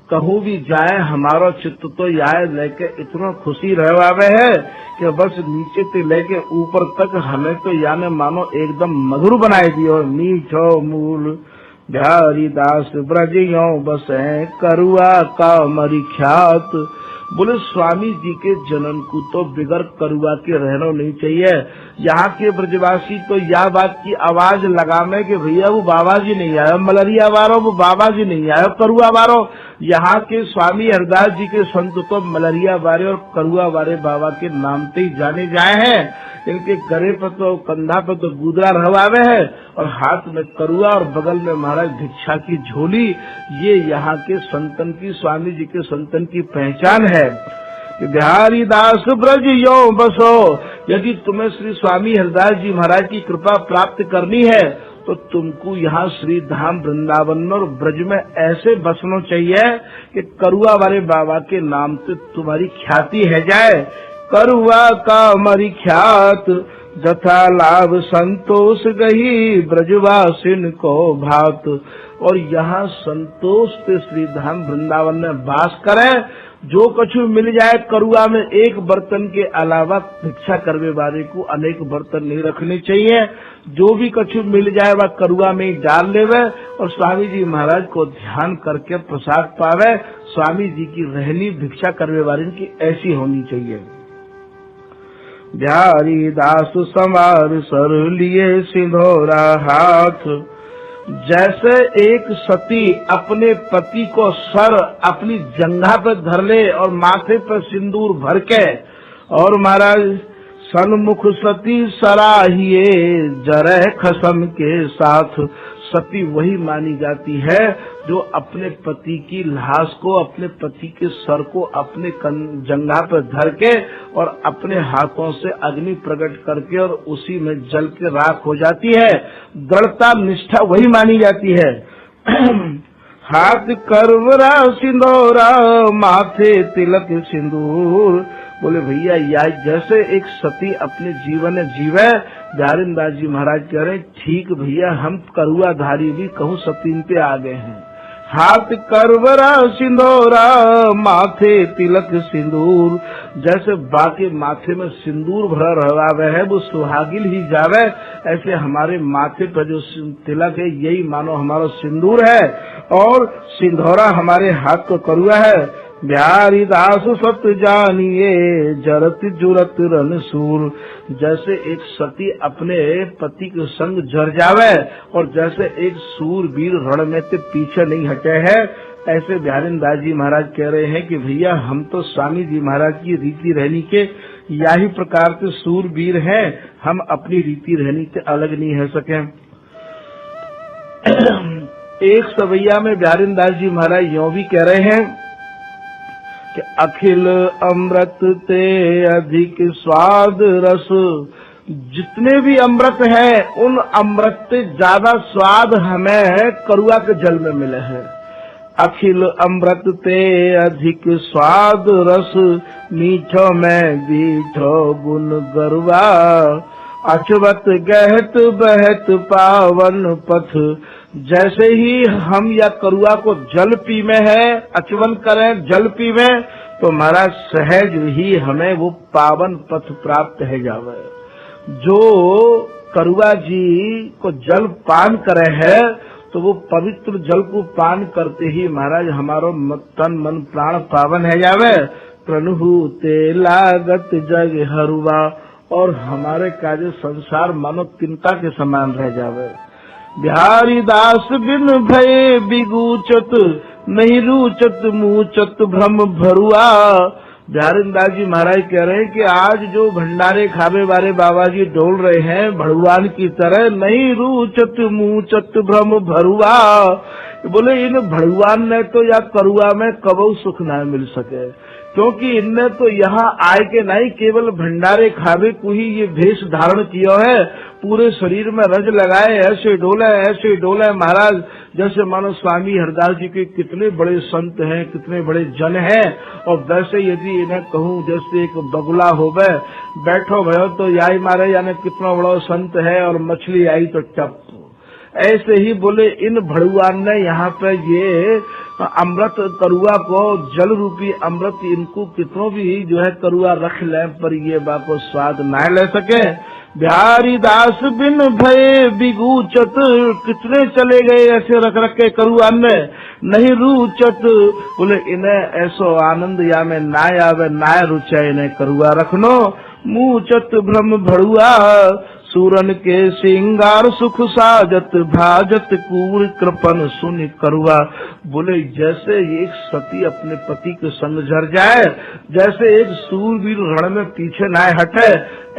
कहूँ भी जाए, हमारा चित्त तो यार लेके इतना खुशी रहवावे है कि बस नीचे से लेके ऊपर तक हमें तो याने मानो एकदम मधुर बनाए दियो। मीठो मूल बिहारी दास ब्रजियों बसे करुआ का मरी ख्यात। बोले स्वामी जी के जन्म को तो बिगर करुआ के रहना नहीं चाहिए। यहाँ के ब्रजवासी तो यह बात की आवाज लगा में कि भैया वो बाबा जी नहीं आयो, मलरिया वारो वो बाबा जी नहीं आयो, करुआ वारो। यहाँ के स्वामी हरदास जी के संत तो मलरिया वारे और करुआ वारे बाबा के नाम से ही जाने जाए हैं। इनके गले पर तो, कंधा पर तो गुदरा रहवावे है और हाथ में करुआ और बगल में महाराज भिक्षा की झोली। ये यहाँ के संतन की, स्वामी जी के संतन की पहचान है। बिहारी दास ब्रज यो बसो। यदि तुम्हें श्री स्वामी हरदास जी महाराज की कृपा प्राप्त करनी है तो तुमको यहाँ श्री धाम वृंदावन और ब्रज में ऐसे बसना चाहिए कि करुआ वाले बाबा के नाम से तुम्हारी ख्याति है जाए। करुआ का मरी ख्यात जथा लाभ संतोष गही ब्रजवासिन को भात। और यहाँ संतोष से श्री धाम वृंदावन में वास करे। जो कछु मिल जाए करुआ में, एक बर्तन के अलावा भिक्षा करने वाले को अनेक बर्तन नहीं रखने चाहिए। जो भी कछु मिल जाए वह करुआ में ही डाल लेवे और स्वामी जी महाराज को ध्यान करके प्रसाद पावे। स्वामी जी की रहनी भिक्षा करने वाले की ऐसी होनी चाहिए। बिहारी दास समार सर लिए सिंधोरा हाथ। जैसे एक सती अपने पति को सर अपनी जंघा पर धर ले और माथे पर सिंदूर भर के, और महाराज सन्मुख सती सराहिए जरह खसम के साथ। सती वही मानी जाती है जो अपने पति की लाश को, अपने पति के सर को अपने जंघा पर धर के और अपने हाथों से अग्नि प्रकट करके और उसी में जल के राख हो जाती है। दृढ़ता निष्ठा वही मानी जाती है। हाथ करवरा सिंदूरा माथे तिलक सिंदूर। बोले भैया या जैसे एक सती अपने जीवन जीवे, बिहारीदास जी महाराज कह रहे ठीक भैया हम करुआ धारी भी कहूँ सतीन पे आ गए हैं। हाथ करवरा सिंदूरा माथे तिलक सिंदूर। जैसे बाकी माथे में सिंदूर भरा रहावे है वो सुहागिल ही जावे, ऐसे हमारे माथे पर जो तिलक है यही मानो हमारा सिंदूर है और सिंदूरा हमारे हाथ को करुआ है। बिहारी दास सत जानिए जरत जुरत रनसूर। जैसे एक सती अपने पति के संग जर जावे और जैसे एक सूरवीर रण में से पीछे नहीं हटे है, ऐसे बिहारी दास जी महाराज कह रहे हैं कि भैया हम तो स्वामी जी महाराज की रीति रहनी के यही प्रकार के सूरवीर हैं, हम अपनी रीति रहनी से अलग नहीं है सके। एक सवैया में बिहारी दास जी महाराज यूं भी कह रहे हैं कि अखिल अमृत ते अधिक स्वाद रस। जितने भी अमृत है उन अमृत से ज्यादा स्वाद हमें करुआ के जल में मिले हैं। अखिल अमृत ते अधिक स्वाद रस, मीठो में बीठो गुण गरुआ। अचवत गहत बहत पावन पथ। जैसे ही हम या करुआ को जल पीवे है, अचवन करें जल पीवे, तो महाराज सहज ही हमें वो पावन पथ प्राप्त है जावे। जो करुआ जी को जल पान करे है तो वो पवित्र जल को पान करते ही महाराज हमारो तन मन प्राण पावन है जावे। प्रनुहु ते लागत जग हरुआ, और हमारे काजे संसार मानो तिनका के समान रह जावे। बिहारी दास बिन भय बिगूचत, नहीं रूचत मूचत भ्रम भरुआ। बिहारी दास जी महाराज कह रहे हैं कि आज जो भंडारे खावे वाले बाबा जी डोल रहे हैं भगवान की तरह, नहीं रूचत मूचत भ्रम भरुआ। बोले इन भगवान ने तो या करुआ में कबू सुख न मिल सके, क्योंकि इनने तो यहाँ आए के नहीं केवल भंडारे खावे को ही ये भेष धारण किया है, पूरे शरीर में रज लगाए ऐसे डोले महाराज जैसे मानो स्वामी हरदास जी के कितने बड़े संत हैं, कितने बड़े जन हैं। और वैसे यदि इन्हें कहूँ जैसे एक बगुला होवे बैठो भयो तो याई मारे, यानी कितना बड़ा संत है, और मछली आई तो टप। ऐसे ही बोले इन भड़ुआन ने यहाँ पे ये अमृत करुआ को जल रूपी अमृत इनको कितनों भी जो है करुआ रख ले पर ये बाको स्वाद न ले सके। बिहारी दास बिन भय बिगूचत, कितने चले गए ऐसे रख रख के करुआ ने, नहीं रूचत। बोले इन्हें ऐसो आनंद या में ना आवे ना रुचे, इन्हें करुआ रखनो। मूचत भ्रम भड़ुआ, सूरन के सिंगार सुख साजत, भाजत कूर कृपन सुनि करुआ। बोले जैसे एक सती अपने पति के संग झर जाए, जैसे एक सूरवीर रण में पीछे ना हटे,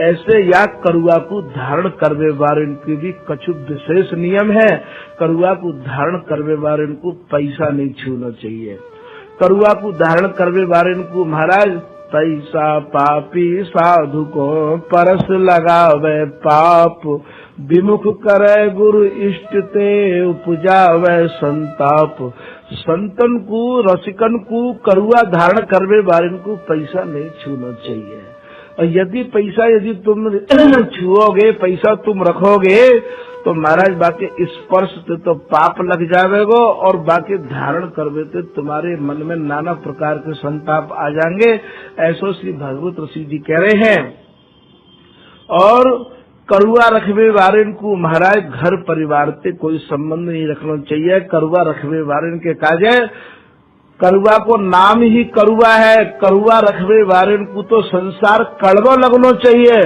ऐसे या करुआ को धारण करवे वाले इनके भी कछु विशेष नियम है। करुआ को धारण करवे वाले इनको पैसा नहीं छूना चाहिए। करुआ को धारण करवे वाले इनको महाराज पैसा पापी साधु को परस लगावे पाप, विमुख करे गुरु इष्ट ते उपजावे संताप। संतन को रसिकन को करुआ धारण करवे वाले को पैसा नहीं छूना चाहिए। और यदि तुम छुओगे, पैसा तुम रखोगे तो महाराज बाकी स्पर्श से तो पाप लग जावेगो, और बाकी धारण करवे तो तुम्हारे मन में नाना प्रकार के संताप आ जाएंगे। ऐसो श्री भागवत ऋषि जी कह रहे हैं। और करुआ रखवे वाले को महाराज घर परिवार से कोई संबंध नहीं रखना चाहिए। करुआ रखवे वाले के काजे करुआ को नाम ही करुआ है, करुआ रखवे वाले को तो संसार कड़वो लगना चाहिए।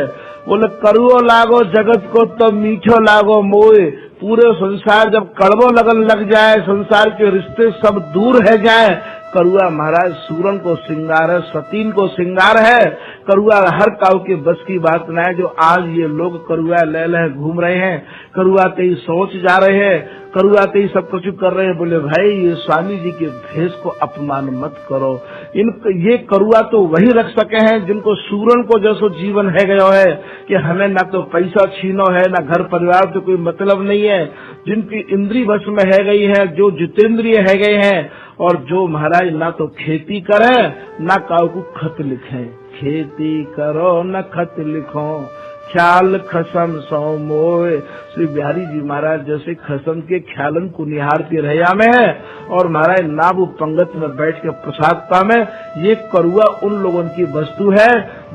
बोले करुओ लागो जगत को तो मीठो लागो मोए। पूरे संसार जब कड़वो लगन लग जाए, संसार के रिश्ते सब दूर है जाए, करुआ महाराज सूरन को श्रृंगार है, सतीन को श्रृंगार है। करुआ हर काव के बस की बात न है। जो आज ये लोग करुआ ले ले घूम रहे हैं, करुआ ते ही सोच जा रहे हैं, करुआ ते ही सब कुछ कर रहे हैं। बोले भाई ये स्वामी जी के भेष को अपमान मत करो। ये करुआ तो वही रख सके हैं जिनको सूरन को जैसो जीवन है गया है कि हमें ना तो पैसा छीनो है, ना घर परिवार से कोई मतलब नहीं है, जिनकी इंद्री वश में है गई है, जो जितेंद्रिय है गए हैं, और जो महाराज ना तो खेती करे ना काऊ को खत लिखे। खेती करो न खत लिखो, ख्याल खसम सो मोए। श्री बिहारी जी महाराज जैसे खसम के ख्यालन को निहारती रहया में है और महाराज नाभ पंगत में बैठ के प्रसाद पामे। ये करुआ उन लोगों की वस्तु है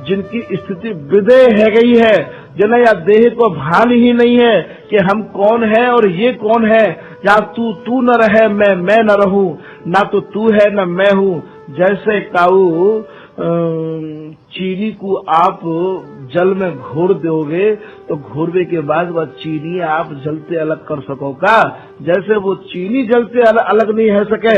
जिनकी स्थिति विदेह है गई है, जिन्हें या देह को भान ही नहीं है कि हम कौन है और ये कौन है। या तू न रहे मैं न रहूं, ना तो तू है न मैं हूँ। जैसे काऊ चीनी को आप जल में घोर दोगे तो घोरवे के बाद वह चीनी आप जलते अलग कर सको का, जैसे वो चीनी जलते अलग नहीं है सके।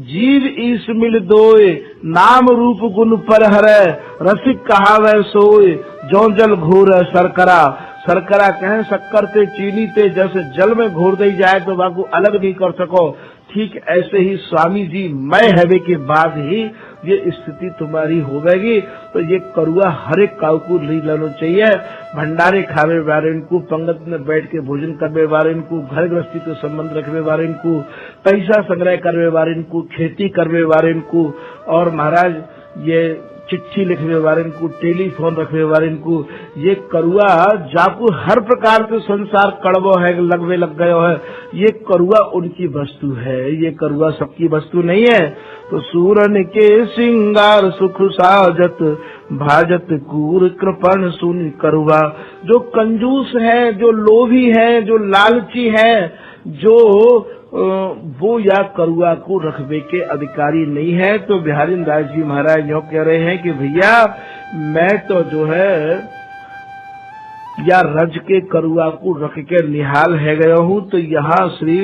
जीव ईस मिल दोए, नाम रूप गुण पर हरे, रसिक कहावे सोए, जो जल घोर शर्करा। शर्करा कहें शक्कर ते चीनी ते, जैसे जल में घोर दी जाए तो वह को अलग नहीं कर सको। ठीक ऐसे ही स्वामी जी मैं हवे के बाद ही ये स्थिति तुम्हारी हो गएगी। तो ये करुआ हर एक काऊ को नहीं लेना चाहिए। भंडारे खावे वाले इनको, पंगत में बैठ के भोजन करने वाले इनको, घर गृहस्थी के संबंध रखने वाले इनको, पैसा संग्रह करने वाले इनको, खेती करने वाले इनको, और महाराज ये चिट्ठी लिखने वाले इनको, टेलीफोन रखने वाले इनको, ये करुआ जाको हर प्रकार के संसार कड़वो है लगवे लग गयो है, ये करुआ उनकी वस्तु है। ये करुआ सबकी वस्तु नहीं है। तो सूरन के सिंगार सुख साजत, भाजत कूर कृपण सुन करुआ। जो कंजूस है, जो लोभी है, जो लालची है, जो वो या करुआ को रखबे के अधिकारी नहीं है। तो बिहारी दास जी महाराज यो कह रहे हैं कि भैया मैं तो जो है या रज के करुआ को रख के निहाल है गया हूँ। तो यहाँ श्री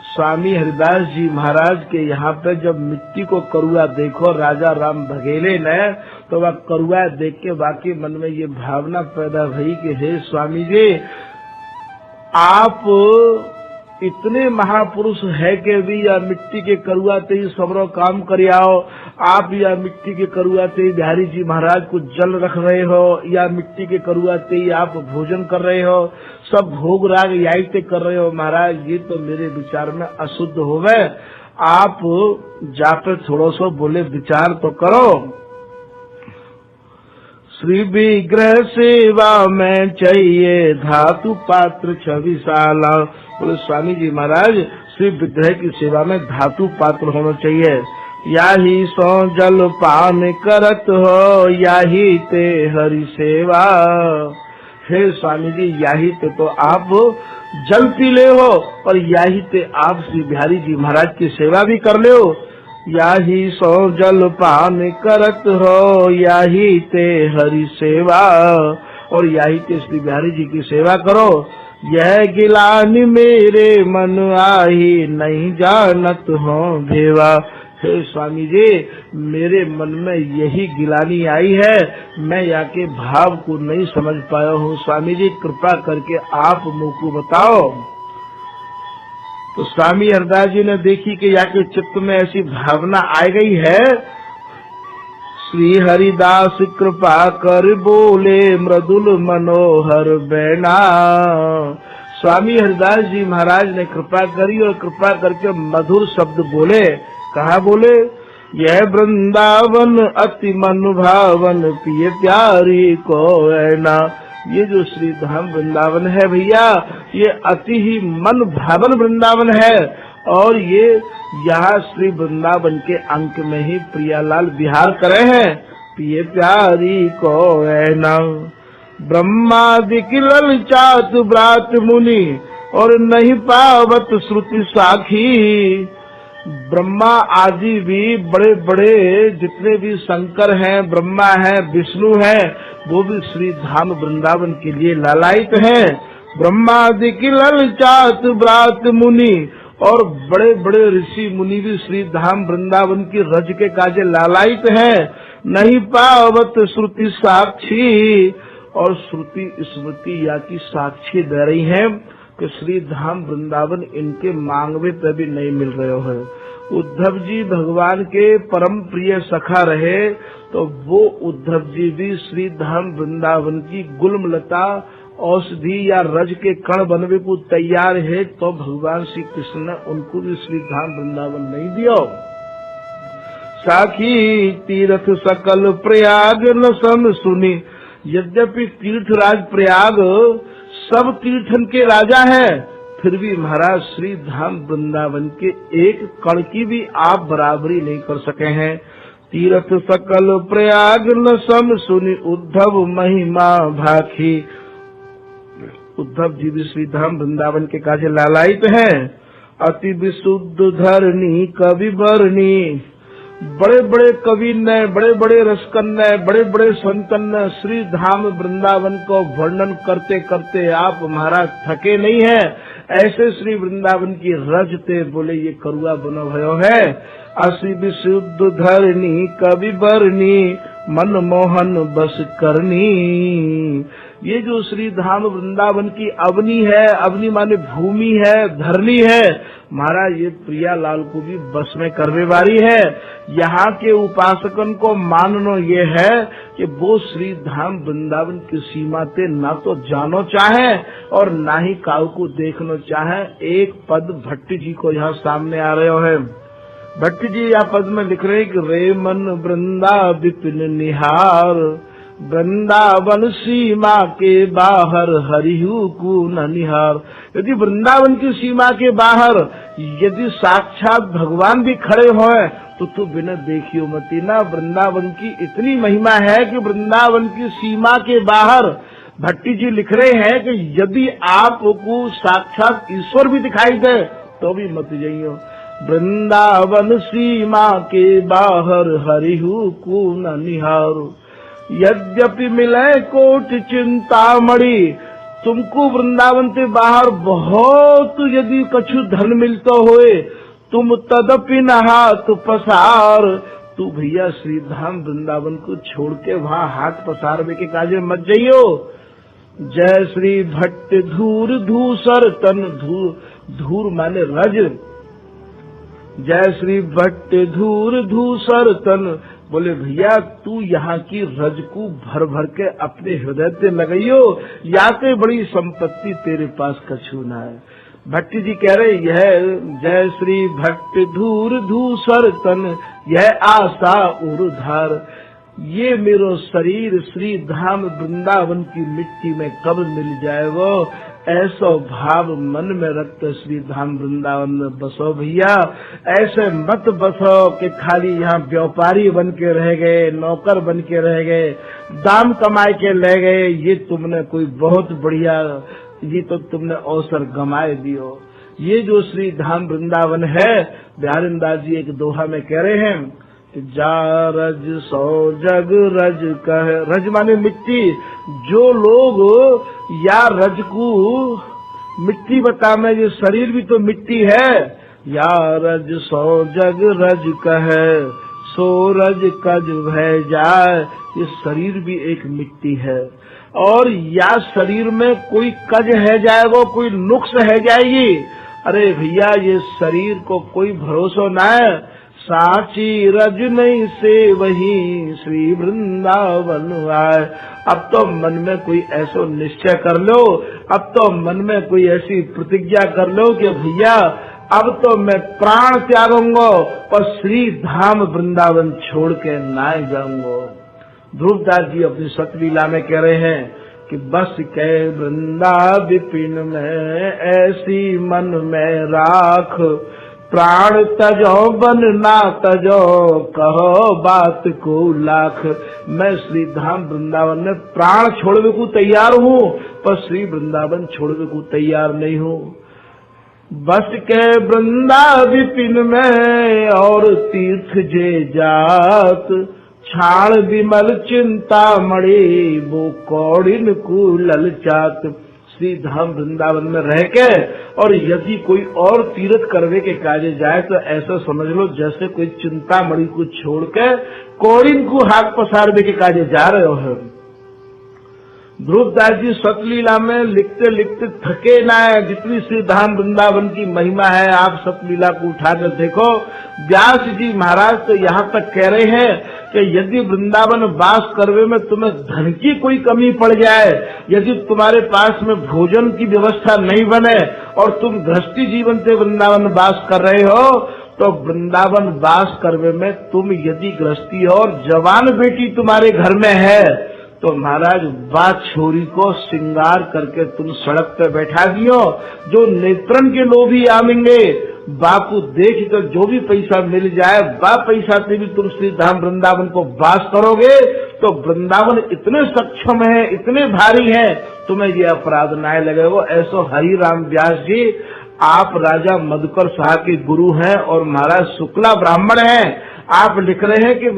स्वामी हरिदास जी महाराज के यहाँ पे जब मिट्टी को करुआ देखो राजा राम बघेले ने, तो वह करुआ देख के बाकी मन में ये भावना पैदा हुई कि हे स्वामी जी, आप इतने महापुरुष है कि भी या मिट्टी के करुआ ते ही सबरो काम कर आओ। आप या मिट्टी के करुआ ते ही बिहारी जी महाराज को जल रख रहे हो, या मिट्टी के करुआ ते ही आप भोजन कर रहे हो, सब भोग राग यही ते कर रहे हो। महाराज ये तो मेरे विचार में अशुद्ध हो गए। आप जाकर थोड़ा सा बोले विचार तो करो। श्री विग्रह सेवा में चाहिए धातु पात्र छविशाला। बोले स्वामी जी महाराज श्री विग्रह की सेवा में धातु पात्र होना चाहिए। याही सो जल पान करत हो, याही ते हरि सेवा। हे स्वामी जी याही ते तो आप जल पी ले हो, और याही ते आप श्री बिहारी जी महाराज की सेवा भी कर ले हो। याही सो जल पान करत हो, याही ते हरि सेवा, और याही ते श्री बिहारी जी की सेवा करो। यह गिलानी मेरे मन आही, नहीं जानत हो भेवा। हे स्वामी जी मेरे मन में यही गिलानी आई है, मैं यहाँ के भाव को नहीं समझ पाया हूँ। स्वामी जी कृपा करके आप मुझको बताओ। तो स्वामी हरदास जी ने देखी कि यहाँ के चित्त में ऐसी भावना आ गई है। श्री हरिदास कृपा कर बोले, मृदुल मनोहर बैना। स्वामी हरिदास जी महाराज ने कृपा करी और कृपा करके मधुर शब्द बोले। कहा बोले? यह वृंदावन अति मन भावन, पिए प्यारी को ऐना। ये जो श्री धाम वृंदावन है भैया, ये अति ही मन भावन वृंदावन है। और ये यहाँ श्री वृंदावन के अंक में ही प्रियालाल विहार करे हैं। पिए प्यारी को ऐना। ब्रह्मादि की ललचात ब्रात मुनि, और नहीं पावत श्रुति साखी। ब्रह्मा आदि भी बड़े बड़े जितने भी शंकर हैं, ब्रह्मा है, विष्णु है, वो भी श्री धाम वृंदावन के लिए लालायित हैं। ब्रह्मादि की ललचात ब्रात मुनि, और बड़े बड़े ऋषि मुनि भी श्री धाम वृंदावन की रज के काजे लालायित हैं। नहीं पावत श्रुति साक्षी, और श्रुति स्मृति या की साक्षी दे रही है कि श्री धाम वृंदावन इनके मांगवे पे भी नहीं मिल रहे है। उद्धव जी भगवान के परम प्रिय सखा रहे, तो वो उद्धव जी भी श्री धाम वृंदावन की गुलमलता औषधि या रज के कण बनवे को तैयार है, तो भगवान श्री कृष्ण ने उनको भी श्री धाम वृंदावन नहीं दिया। साखी तीर्थ सकल प्रयाग न सम सुनी, यद्यपि तीर्थराज प्रयाग सब तीर्थन के राजा है, फिर भी महाराज श्री धाम वृंदावन के एक कण की भी आप बराबरी नहीं कर सके हैं। तीर्थ सकल प्रयाग न सम सुनि उद्धव महिमा भाखी। उद्धव जी भी श्री धाम वृंदावन के काजे लालायित हैं। अति विशुद्ध धरणी कवि बरनी। बड़े बड़े कवि ने, बड़े बड़े रसकन ने, बड़े बड़े संतन ने श्री धाम वृंदावन को वर्णन करते करते आप महाराज थके नहीं है। ऐसे श्री वृंदावन की रजते बोले ये करुआ बनो भयो है। असी विशुद्ध धरणी कवि बरनी मनमोहन बस करनी। ये जो श्री धाम वृंदावन की अवनी है, अवनी माने भूमि है, धरनी है, महाराज ये प्रियालाल को भी बस में करने वाली है। यहाँ के उपासकन को माननो ये है कि वो श्री धाम वृंदावन की सीमा ते ना तो जानो चाहे और ना ही काउ को देखनो चाहे। एक पद भट्ट जी को यहाँ सामने आ रहे है। भट्ट जी यहाँ पद में लिख रहे कि रे मन वृंदा विपिन निहार, वृंदावन सीमा के बाहर हरिहु को न निहार। यदि वृंदावन की सीमा के बाहर यदि साक्षात भगवान भी खड़े होए तो तू बिना देखियो मती ना। वृंदावन की इतनी महिमा है कि वृंदावन की सीमा के बाहर भट्टी जी लिख रहे हैं कि यदि आपको साक्षात ईश्वर भी दिखाई दे तो भी मत जाइयो। वृंदावन सीमा के बाहर हरिहु को न निहार। यद्यपि मिले कोट चिंतामणि। तुमको वृंदावन के बाहर बहुत यदि कछु धन मिलता होए, तुम तदपि न हाथ पसार। तू भैया श्री धाम वृंदावन को छोड़ के वहाँ हाथ पसारवे के काजे मत जाइयो। जय श्री भट्ट धूर धूसर तन। धूर माने रज। जय श्री भट्ट धूर धूसर तन। बोले भैया तू यहाँ की रज को भर भर के अपने हृदय से लगाइयो, या ते बड़ी संपत्ति तेरे पास कछु ना है। भट्टी जी कह रहे यह जय श्री भट्ट धूर धूसर तन, यह आशा उर्धार। ये मेरो शरीर श्री धाम वृंदावन की मिट्टी में कब मिल जाएगा। ऐसा भाव मन में रखते श्री धाम वृंदावन में बसो भैया। ऐसे मत बसो कि खाली यहाँ व्यापारी बन के रह गए, नौकर बन के रह गए, दाम कमाए के ले गए। ये तुमने कोई बहुत बढ़िया, ये तो तुमने अवसर गंवाए दियो। ये जो श्री धाम वृंदावन है, बिहारीदास जी एक दोहा में कह रहे हैं जा रज सो जग रज कह। रज माने मिट्टी। जो लोग या रज को मिट्टी बता में, ये शरीर भी तो मिट्टी है। या रज सो जग रज कह, सो रज कज भय जाए। ये शरीर भी एक मिट्टी है। और या शरीर में कोई कज है जाएगा, कोई नुक्स है जाएगी। अरे भैया ये शरीर को कोई भरोसा ना है। साची रज नहीं से वही श्री वृंदावन आए। अब तो मन में कोई ऐसा निश्चय कर लो, अब तो मन में कोई ऐसी प्रतिज्ञा कर लो कि भैया अब तो मैं प्राण त्यागूंगा पर श्री धाम वृंदावन छोड़ के ना जाऊंगा। ध्रुवदास जी अपनी सतलीला में कह रहे हैं कि बस के वृंदा विपिन में ऐसी मन में राख, प्राण तजो बन ना तजो कहो बात को लाख। मैं श्री धाम वृंदावन में प्राण छोड़ने को तैयार हूँ पर श्री वृंदावन छोड़ने को तैयार नहीं हूँ। बस के वृंदा विपिन में और तीर्थ जे जात, छाण विमल चिंता मणि वो कौड़िन को ललचात। श्री धाम वृंदावन में रह के और यदि कोई और तीर्थ करने के कार्य जाए तो ऐसा समझ लो जैसे कोई चिंता मणि को छोड़ के कौड़िन को हाथ पसारने के कार्य जा रहे हो। ध्रुवदास जी सतलीला में लिखते लिखते थके ना है। जितनी श्री धाम वृंदावन की महिमा है आप सतलीला को उठाकर देखो। व्यास जी महाराज तो यहाँ तक कह रहे हैं कि यदि वृंदावन वास करने में तुम्हें धन की कोई कमी पड़ जाए, यदि तुम्हारे पास में भोजन की व्यवस्था नहीं बने और तुम गृहस्थी जीवन से वृंदावन वास कर रहे हो, तो वृंदावन वास करने में तुम यदि गृहस्थी और जवान बेटी तुम्हारे घर में है तो महाराज बात छोरी को श्रृंगार करके तुम सड़क पे बैठा दियो, जो नेत्रन के लोभी आवेंगे बापू देख कर जो भी पैसा मिल जाए बा पैसा से भी तुम श्री धाम वृंदावन को वास करोगे, तो वृंदावन इतने सक्षम है, इतने भारी है, तुम्हें ये अपराध न लगेगा। ऐसो हरि राम व्यास जी आप राजा मधुकर शाह के गुरु हैं और महाराज शुक्ला ब्राह्मण हैं। आप लिख रहे हैं कि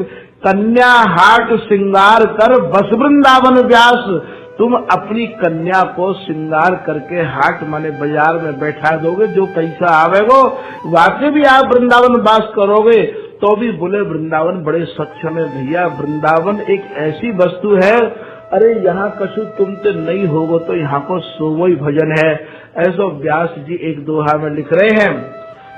कन्या हाट श्रृंगार कर बस वृंदावन व्यास, तुम अपनी कन्या को श्रृंगार करके हाट माने बाजार में बैठा दोगे, जो पैसा आवेगो वाकई भी आप वृंदावन वास करोगे। तो भी बोले वृंदावन बड़े सक्षम है भैया, वृंदावन एक ऐसी वस्तु है, अरे यहाँ कछु तुम तो नहीं होगो तो यहाँ को सोवो ही भजन है। ऐसा व्यास जी एक दोहा में लिख रहे हैं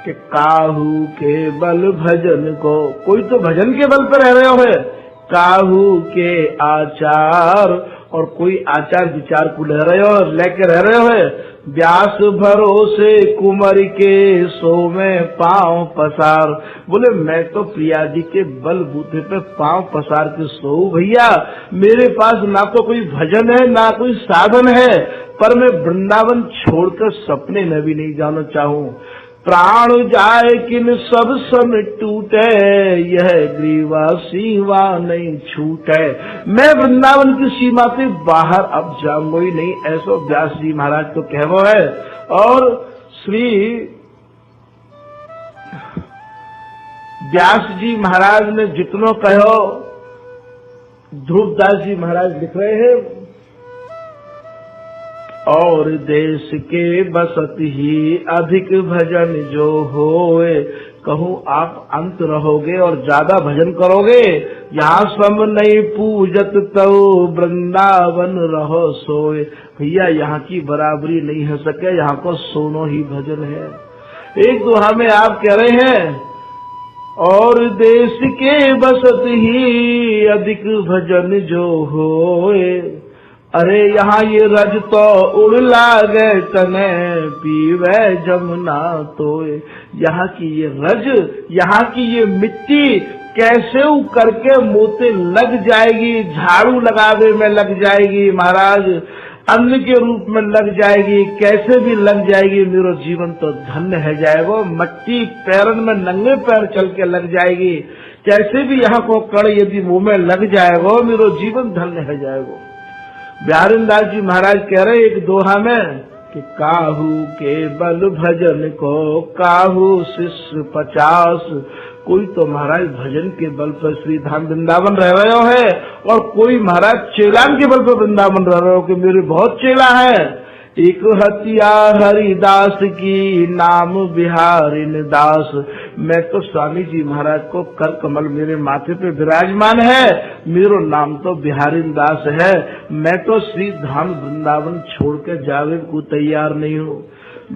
कि काहू के बल भजन को, कोई तो भजन के बल पर रह रहे हो, काहू के आचार, और कोई आचार विचार को ले रहे हो, लेके रह रहे हो। व्यास भरोसे कुंवर के सो में पांव पसार, बोले मैं तो प्रिया जी के बल बूथे पे पांव पसार के सो भैया, मेरे पास ना तो कोई भजन है ना कोई साधन है, पर मैं वृंदावन छोड़कर सपने में भी नहीं जाना चाहूं। प्राण जाए किन सब सन टूटे, यह ग्रीवा सीमा नहीं छूटे, मैं वृंदावन की सीमा से बाहर अब जाऊंगा ही नहीं, ऐसा व्यास जी महाराज तो कहवो है। और श्री व्यास जी महाराज ने जितनो कहो, ध्रुवदास जी महाराज लिख रहे हैं, और देश के बसत ही अधिक भजन जो होए, कहूँ आप अंत रहोगे और ज्यादा भजन करोगे, यहाँ सम नहीं पूजत तो वृंदावन रहो सोए, भैया यहाँ की बराबरी नहीं हो सके, यहाँ को सोनो ही भजन है। एक दोहा में आप कह रहे हैं, और देश के बसत ही अधिक भजन जो होए, अरे यहाँ ये रज तो उड़ लागे तने पीवे जमुना तोए, यहाँ की ये रज, यहाँ की ये मिट्टी कैसे करके मोते लग जाएगी, झाड़ू लगावे में लग जाएगी महाराज, अन्न के रूप में लग जाएगी, कैसे भी लग जाएगी, मेरा जीवन तो धन्य है जाएगा। मट्टी पैरन में नंगे पैर चल के लग जाएगी, कैसे भी यहाँ को कड़ यदि मुंह में लग जाएगा, मेरा जीवन धन्य है जाएगा। बिहारीदास जी महाराज कह रहे एक दोहा में कि काहू के बल भजन को काहू शिष्य 50, कोई तो महाराज भजन के बल पर श्री धाम वृंदावन रह रहे हो है, और कोई महाराज चेलान के बल पर वृंदावन रह रहे हो कि मेरे बहुत चेला है। एक हत्या हरिदास की नाम बिहारिन दास, मैं तो स्वामी जी महाराज को कर कमल मेरे माथे पे विराजमान है, मेरा नाम तो बिहारिन दास है, मैं तो श्री धाम वृंदावन छोड़ के जावे को तैयार नहीं हूँ।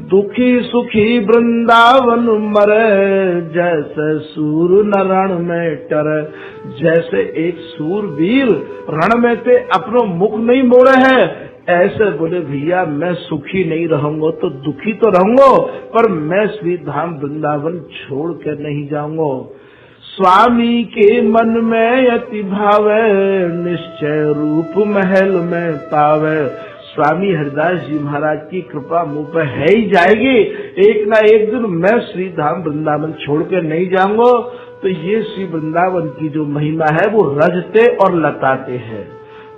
दुखी सुखी वृंदावन मरे, जैसे सूर न रण में टरे, जैसे एक सूरवीर रण में से अपनो मुख नहीं मोड़े है, ऐसे बोले भैया मैं सुखी नहीं रहूंगा तो दुखी तो रहूंगा, पर मैं श्री धाम वृंदावन छोड़ कर नहीं जाऊंगा। स्वामी के मन में अति भावे, निश्चय रूप महल में पावे, स्वामी हरिदास जी महाराज की कृपा मुझ पर है ही जाएगी, एक ना एक दिन मैं श्री धाम वृंदावन छोड़ कर नहीं जाऊंगा। तो ये श्री वृंदावन की जो महिमा है वो रजते और लताते हैं।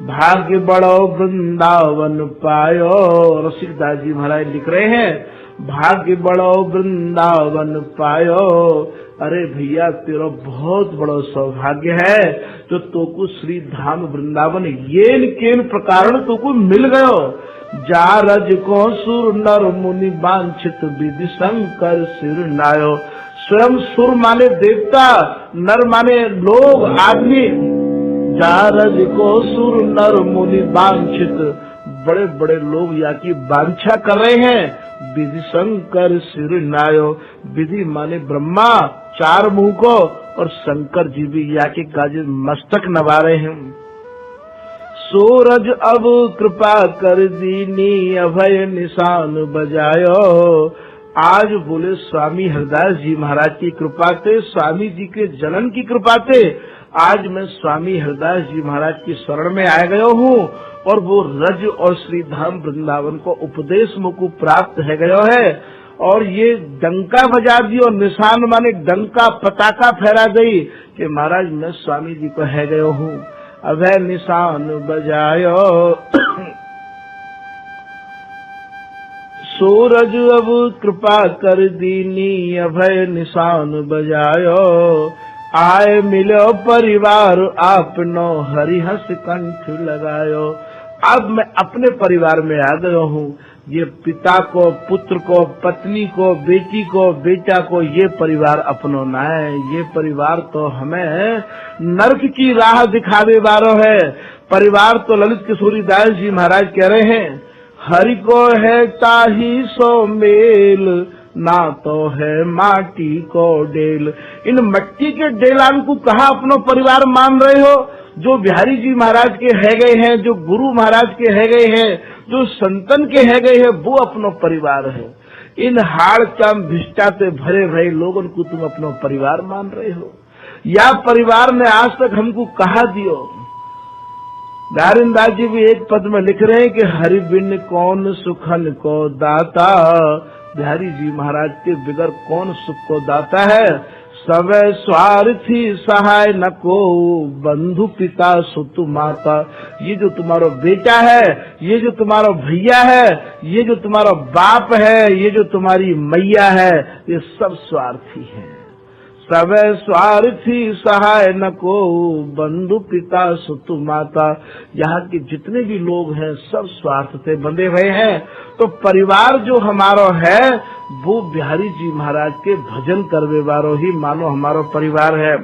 भाग्य बड़ो वृंदावन पायो, रसिकदास जी महाराज लिख रहे हैं, भाग्य बड़ो वृंदावन पायो, अरे भैया तेरा बहुत बड़ा सौभाग्य है तो तोको श्री धाम वृंदावन येन केन प्रकार तोको मिल गयो। जा रज को सुर नर मुनि वांछित विधि शंकर सिर नायो, स्वयं सुर माने देवता, नर माने लोग आदमी, जारज को सुर नर मुनि वांछित, बड़े बड़े लोग यहाँ की वांछा कर रहे हैं। विधि शंकर सिर नायो, विधि माने ब्रह्मा 4 मुंह को, और शंकर जी भी यहाँ के गाजे मस्तक नवा रहे हैं। सूरज अब कृपा कर दीनी, अभय निशान बजायो, आज बोले स्वामी हरदास जी महाराज की कृपा से, स्वामी जी के जनन की कृपा से आज मैं स्वामी हरदास जी महाराज की शरण में आ गया हूँ और वो रज और श्री धाम वृंदावन को उपदेश मुझको प्राप्त है गया है। और ये डंका बजा दी और निशान माने डंका पताका फहरा गई कि महाराज मैं स्वामी जी को है गया हूँ। अभय निशान बजायो सूरज अब कृपा कर दीनी, अभय निशान बजायो आए मिलो परिवार आपनो, हरिहस कंठ लगायो। अब मैं अपने परिवार में आ गया हूँ। ये पिता को, पुत्र को, पत्नी को, बेटी को, बेटा को ये परिवार अपनाना है। ये परिवार तो हमें नरक की राह दिखावे वालों है। परिवार तो ललित किशोरी दास जी महाराज कह रहे हैं, हरि को है ताही सो मेल, ना तो है माटी को डेल। इन मट्टी के डेलान को कहा अपना परिवार मान रहे हो? जो बिहारी जी महाराज के है गए हैं, जो गुरु महाराज के है गए हैं, जो संतन के है गए हैं, वो अपना परिवार है। इन हाड़ काम भिष्टा से भरे भरे लोगों को तुम अपना परिवार मान रहे हो? या परिवार ने आज तक हमको कहा दियो? नारायणदास जी भी एक पद में लिख रहे हैं कि हरि बिन कौन सुखन को दाता। बिहारी जी महाराज के बिगर कौन सुख को दाता है? सब स्वार्थी सहाय न को, बंधु पिता सुत माता। ये जो तुम्हारा बेटा है, ये जो तुम्हारा भैया है, ये जो तुम्हारा बाप है, ये जो तुम्हारी मैया है, ये सब स्वार्थी है। सब स्वार्थी सहाय न को, बंधु पिता सुत माता। यहाँ के जितने भी लोग हैं सब स्वार्थ से बंधे हुए हैं। तो परिवार जो हमारा है वो बिहारी जी महाराज के भजन करवे वालों ही मानो हमारा परिवार है।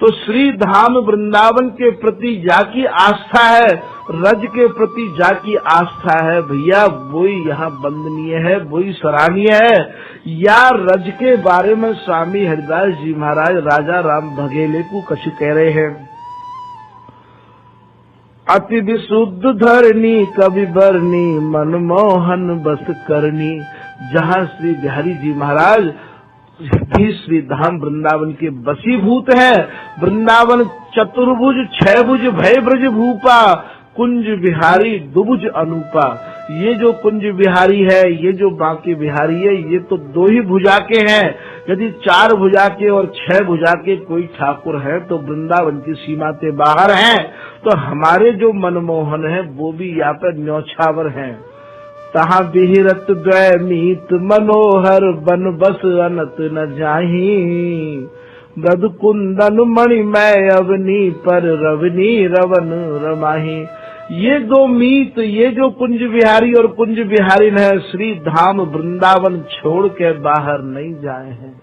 तो श्री धाम वृंदावन के प्रति जाकी आस्था है, रज के प्रति जाकी आस्था है भैया, वही यहाँ वंदनीय है, वही सराहनीय है। या रज के बारे में स्वामी हरिदास जी महाराज राजा राम बघेले को कछु कह रहे हैं, अति विशुद्ध धरनी कवि बरनी, मनमोहन बस करनी। जहाँ श्री बिहारी जी महाराज भी श्री धाम वृंदावन के बसीभूत है। वृंदावन चतुर्भुज छह भुज भय ब्रज भूपा, कुंज बिहारी दुभुज अनूपा। ये जो कुंज बिहारी है, ये जो बांके बिहारी है, ये तो दो ही भुजा के हैं। यदि चार भुजा के और छह भुजा के कोई ठाकुर है तो वृंदावन की सीमा से बाहर हैं। तो हमारे जो मनमोहन है वो भी यहाँ पर न्यौछावर हैं। तहाँ बिहिरत द्वय मीत मनोहर, बन बस अनत न जाही। मृद कुंदन मणिमय अवनी, पर रवनी रवन रमाही। ये दो मीत, ये जो कुंज बिहारी और कुंज बिहारी है, श्री धाम वृंदावन छोड़ के बाहर नहीं जाए हैं।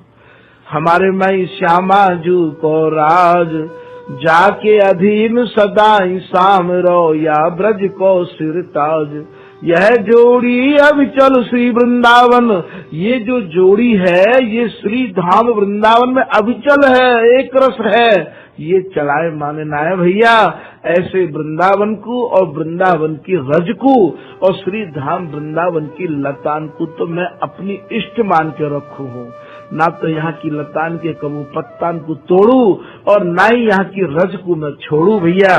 हमारे मई श्यामा जू को राज, जाके अधीन सदाई सामरो, या ब्रज को सिर ताज। यह जोड़ी अविचल श्री वृंदावन, ये जो जोड़ी है ये श्री धाम वृंदावन में अविचल है, एक रस है। ये चलाए माने ना है भैया। ऐसे वृंदावन को और वृंदावन की रज को और श्री धाम वृंदावन की लतान को तो मैं अपनी इष्ट मान के रखू हूँ। ना तो यहाँ की लतान के कबू पत्तान को तोड़ू और ना ही यहाँ की रज को मैं छोड़ू भैया।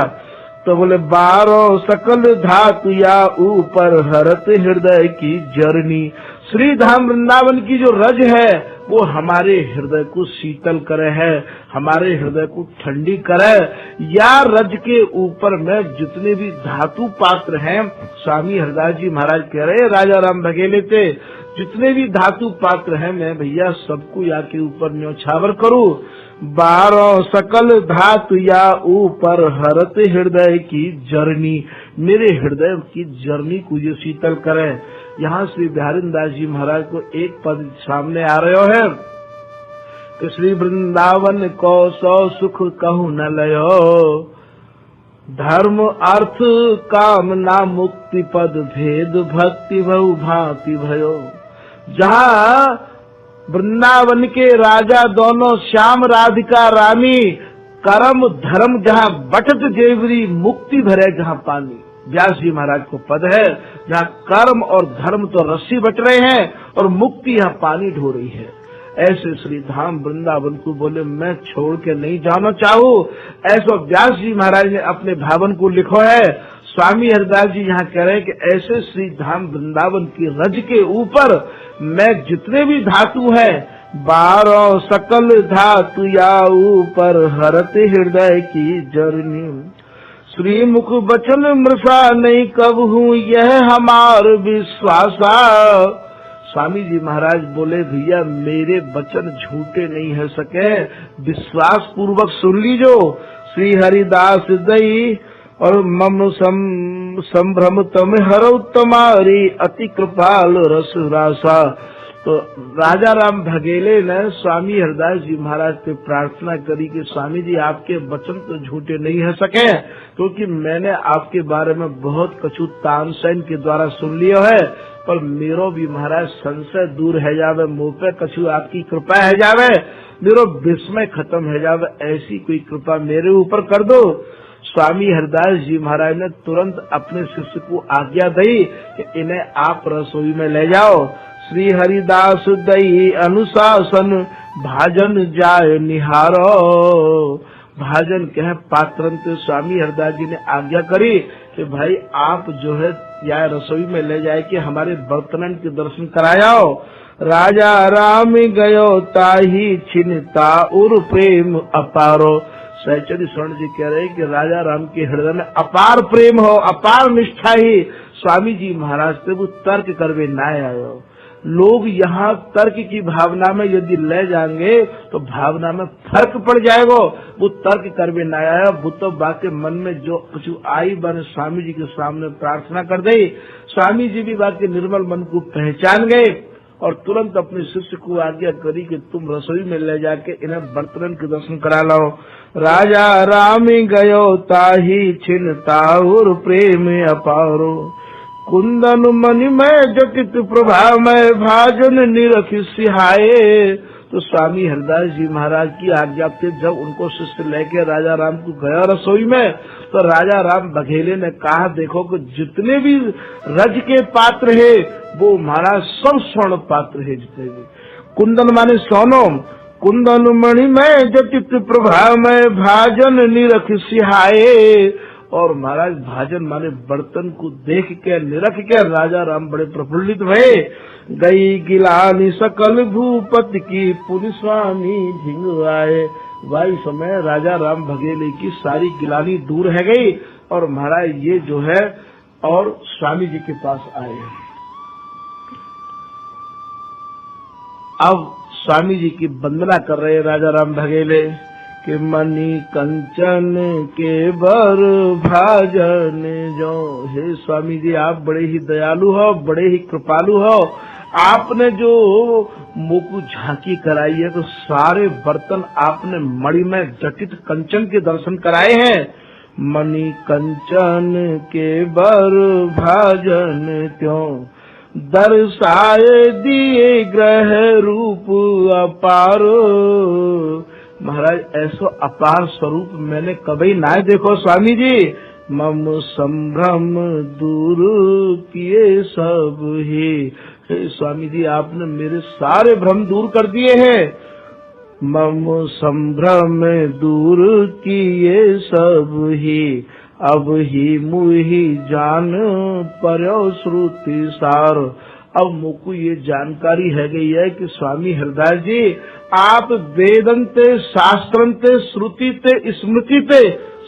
तो बोले बारों सकल धातु या ऊपर हरत हृदय की जरनी। श्री धाम वृंदावन की जो रज है वो हमारे हृदय को शीतल करे है, हमारे हृदय को ठंडी करे। या रज के ऊपर में जितने भी धातु पात्र हैं, स्वामी हरदास जी महाराज कह रहे राजा राम बघेले थे, जितने भी धातु पात्र हैं मैं भैया सबको या के ऊपर न्यौछावर करूं। बारों सकल धातु या ऊपर हरत हृदय की जरनी। मेरे हृदय की जरनी को ये शीतल करे। यहाँ श्री बिहारी दास जी महाराज को एक पद सामने आ रहे है कि श्री वृंदावन को सौ सुख कहूँ न लयो, धर्म अर्थ काम ना मुक्ति पद भेद भक्ति बहु भांति भयो। जहाँ वृंदावन के राजा दोनों श्याम राधिका रानी, कर्म धर्म जहाँ बटत जेवरी, मुक्ति भरे जहाँ पानी। व्यास जी महाराज को पद है, जहाँ कर्म और धर्म तो रस्सी बच रहे हैं और मुक्ति यहाँ पानी ढो रही है। ऐसे श्री धाम वृंदावन को बोले मैं छोड़ के नहीं जाना चाहूँ। ऐसा व्यास जी महाराज ने अपने भावन को लिखो है। स्वामी हरिदास जी यहाँ कह रहे हैं कि ऐसे श्री धाम वृंदावन की रज के ऊपर मैं जितने भी धातु है 12 सकल धातु या ऊपर हरते हृदय की जरनी, श्री मुख बचन मृषा नहीं कब हूँ यह हमार विश्वासा। स्वामी जी महाराज बोले भैया मेरे वचन झूठे नहीं है सके, विश्वास पूर्वक सुन लीजो। श्री हरिदास दई और मम संभ्रम तम हरौ तुम्हारी अति कृपाल रस रासा। तो राजा राम भगेले ने स्वामी हरिदास जी महाराज से प्रार्थना करी कि स्वामी जी आपके वचन तो झूठे नहीं है सके, क्योंकि मैंने आपके बारे में बहुत कछु तानसेन के द्वारा सुन लिया है, पर मेरो भी महाराज संशय दूर है जावे, मुँह पे कछु आपकी कृपा है जावे, मेरो विस्मय खत्म है जावे, ऐसी कोई कृपा मेरे ऊपर कर दो। स्वामी हरिदास जी महाराज ने तुरंत अपने शिष्य को आज्ञा दी कि इन्हें आप रसोई में ले जाओ। श्री हरिदास दई अनुशासन भाजन जाय निहारो। भाजन कहे पात्रंत स्वामी हरिदास जी ने आज्ञा करी कि भाई आप जो है या रसोई में ले जाए कि हमारे बर्तनन के दर्शन कराओ। राजा राम गयो ताही छिनता उर प्रेम अपारो। सहचरी स्वर्ण जी कह रहे कि राजा राम के हृदय में अपार प्रेम हो, अपार निष्ठा ही स्वामी जी महाराज से वो तर्क करवे ना आयो। लोग यहाँ तर्क की भावना में यदि ले जाएंगे तो भावना में फर्क पड़ जाएगा। वो तर्क करवे ना आया, वो तो बाकी मन में जो कुछ आई बन स्वामी जी के सामने प्रार्थना कर दी। स्वामी जी भी बाकी निर्मल मन को पहचान गए और तुरंत अपने शिष्य को आज्ञा करी कि तुम रसोई में ले जाके इन्हें बर्तन के दर्शन करा लाओ। राजा राम गयो ताही छिन ताउर प्रेम अपारो। कुंदन मणि में जटित प्रभा में भाजन निरख सिहाये। तो स्वामी हरिदास जी महाराज की आज्ञा से जब उनको शिष्य लेके राजा राम को गया रसोई में, तो राजा राम बघेले ने कहा देखो कि जितने भी रज के पात्र है वो महाराज सब स्वर्ण पात्र है जितने भी। कुंदन माने सोनो, कुंदन मणि में जटित प्रभा में भाजन निरख सिहाये। और महाराज भाजन माने बर्तन को देख के निरख के राजा राम बड़े प्रफुल्लित हुए। गई गिलानी सकल भूपति की पुनि स्वामी झिंग आए। वही समय राजा राम भगेले की सारी गिलानी दूर है गई और महाराज ये जो है और स्वामी जी के पास आए। अब स्वामी जी की वंदना कर रहे राजा राम भगेले कि मणि कंचन के बर भाजन जो। हे स्वामी जी आप बड़े ही दयालु हो, बड़े ही कृपालु हो। आपने जो मुझको झांकी कराई है तो सारे बर्तन आपने मणि में जटित कंचन के दर्शन कराए हैं। मणि कंचन के बर भाजन त्यों दर्शाए दिए ग्रह रूप अपारो। महाराज ऐसो अपार स्वरूप मैंने कभी ना देखो स्वामी जी। मम संभ्रम दूर किए सब ही। स्वामी जी आपने मेरे सारे भ्रम दूर कर दिए हैं। मम संभ्रम दूर किए सब ही, अब ही मुही जान पर्यो श्रुति सार। अब मुझको ये जानकारी है गई है कि स्वामी हरिदास जी आप वेदंते शास्त्रंते श्रुतिते स्मृतिते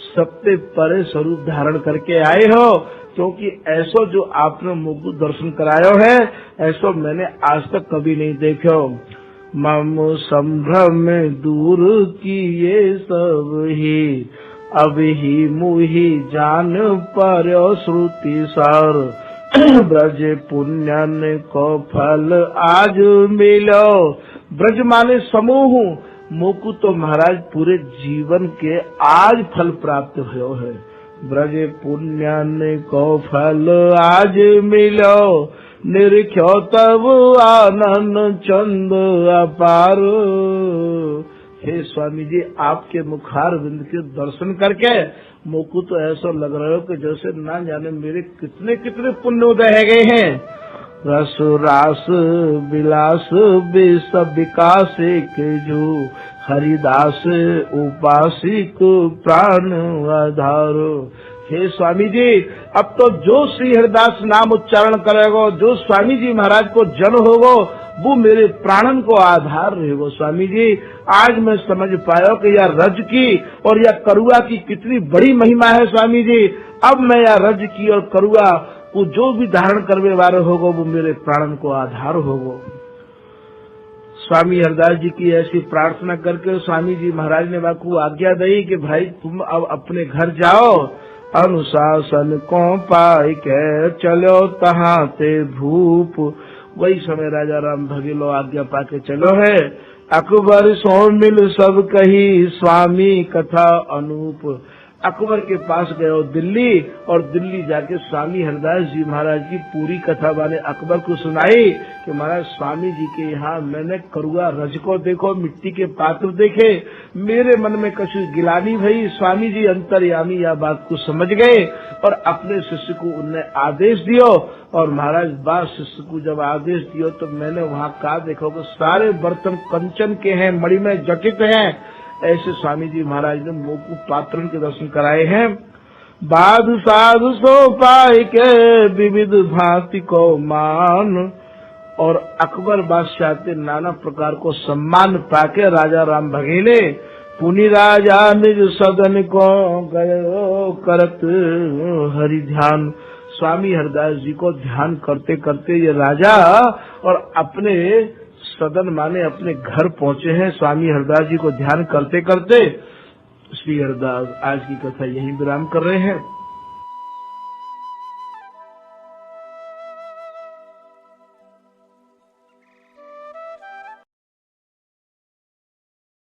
सबते परे स्वरूप धारण करके आए हो, क्योंकि ऐसो जो आपने मुझको दर्शन करायो है ऐसो मैंने आज तक कभी नहीं देखो। मम संभ्रम दूर किए सब ही, अब ही मुही जान पर्यो श्रुति सार। ब्रज पुण्यन को फल आज मिलो। ब्रज माने समूह, मोकु तो महाराज पूरे जीवन के आज फल प्राप्त हुए है। ब्रज पुण्यन को फल आज मिलो, निरख्यो तब आनंद चंद अपार। हे स्वामी जी, आपके मुखार बिंद के दर्शन करके मुझको तो ऐसा लग रहा है कि जैसे ना जाने मेरे कितने कितने पुण्य उदय गए हैं। रस रास विलास विष विकास के जो हरिदास उपासिक प्राण आधारो। हे स्वामी जी, अब तो जो श्री हरिदास नाम उच्चारण करेगा, जो स्वामी जी महाराज को जन होगा, वो मेरे प्राणन को आधार रहेगा। स्वामी जी, आज मैं समझ पाया कि यह रज की और यह करुआ की कितनी बड़ी महिमा है। स्वामी जी, अब मैं यह रज की और करुआ वो जो भी धारण करने वाले होगा, वो मेरे प्राणन को आधार होगा। स्वामी हरदास जी की ऐसी प्रार्थना करके स्वामी जी महाराज ने बापू आज्ञा दी कि भाई तुम अब अपने घर जाओ, अनुशासन को पाई के चलो तहाँ ते भूप। वही समय राजा राम भगेलो आज्ञा पाके चलो है। अकबर सो मिल सब कही स्वामी कथा अनूप। अकबर के पास गए दिल्ली, और दिल्ली जाके स्वामी हरदास जी महाराज की पूरी कथा मैंने अकबर को सुनाई कि महाराज स्वामी जी के यहाँ मैंने करुआ रज को देखो, मिट्टी के पात्र देखे, मेरे मन में कछु गिलानी भई। स्वामी जी अंतर्यामी यह बात को समझ गए और अपने शिष्य को उनने आदेश दियो। और महाराज बात शिष्य को जब आदेश दियो तो मैंने वहाँ कहा देखो कि सारे बर्तन कंचन के हैं, मणि में जटित हैं। ऐसे स्वामी जी महाराज ने मोकू पात्रन के दर्शन कराए हैं। बाद साधु सो पाई के विविध भांति को मान। और अकबर बादशाह के नाना प्रकार को सम्मान पाके राजा राम भगेले पुनि राजा निज सदन को गयो करत हरि ध्यान। स्वामी हरदास जी को ध्यान करते करते ये राजा और अपने सदन माने अपने घर पहुंचे हैं। स्वामी हरदास जी को ध्यान करते करते श्री हरदास आज की कथा यहीं विराम कर रहे हैं।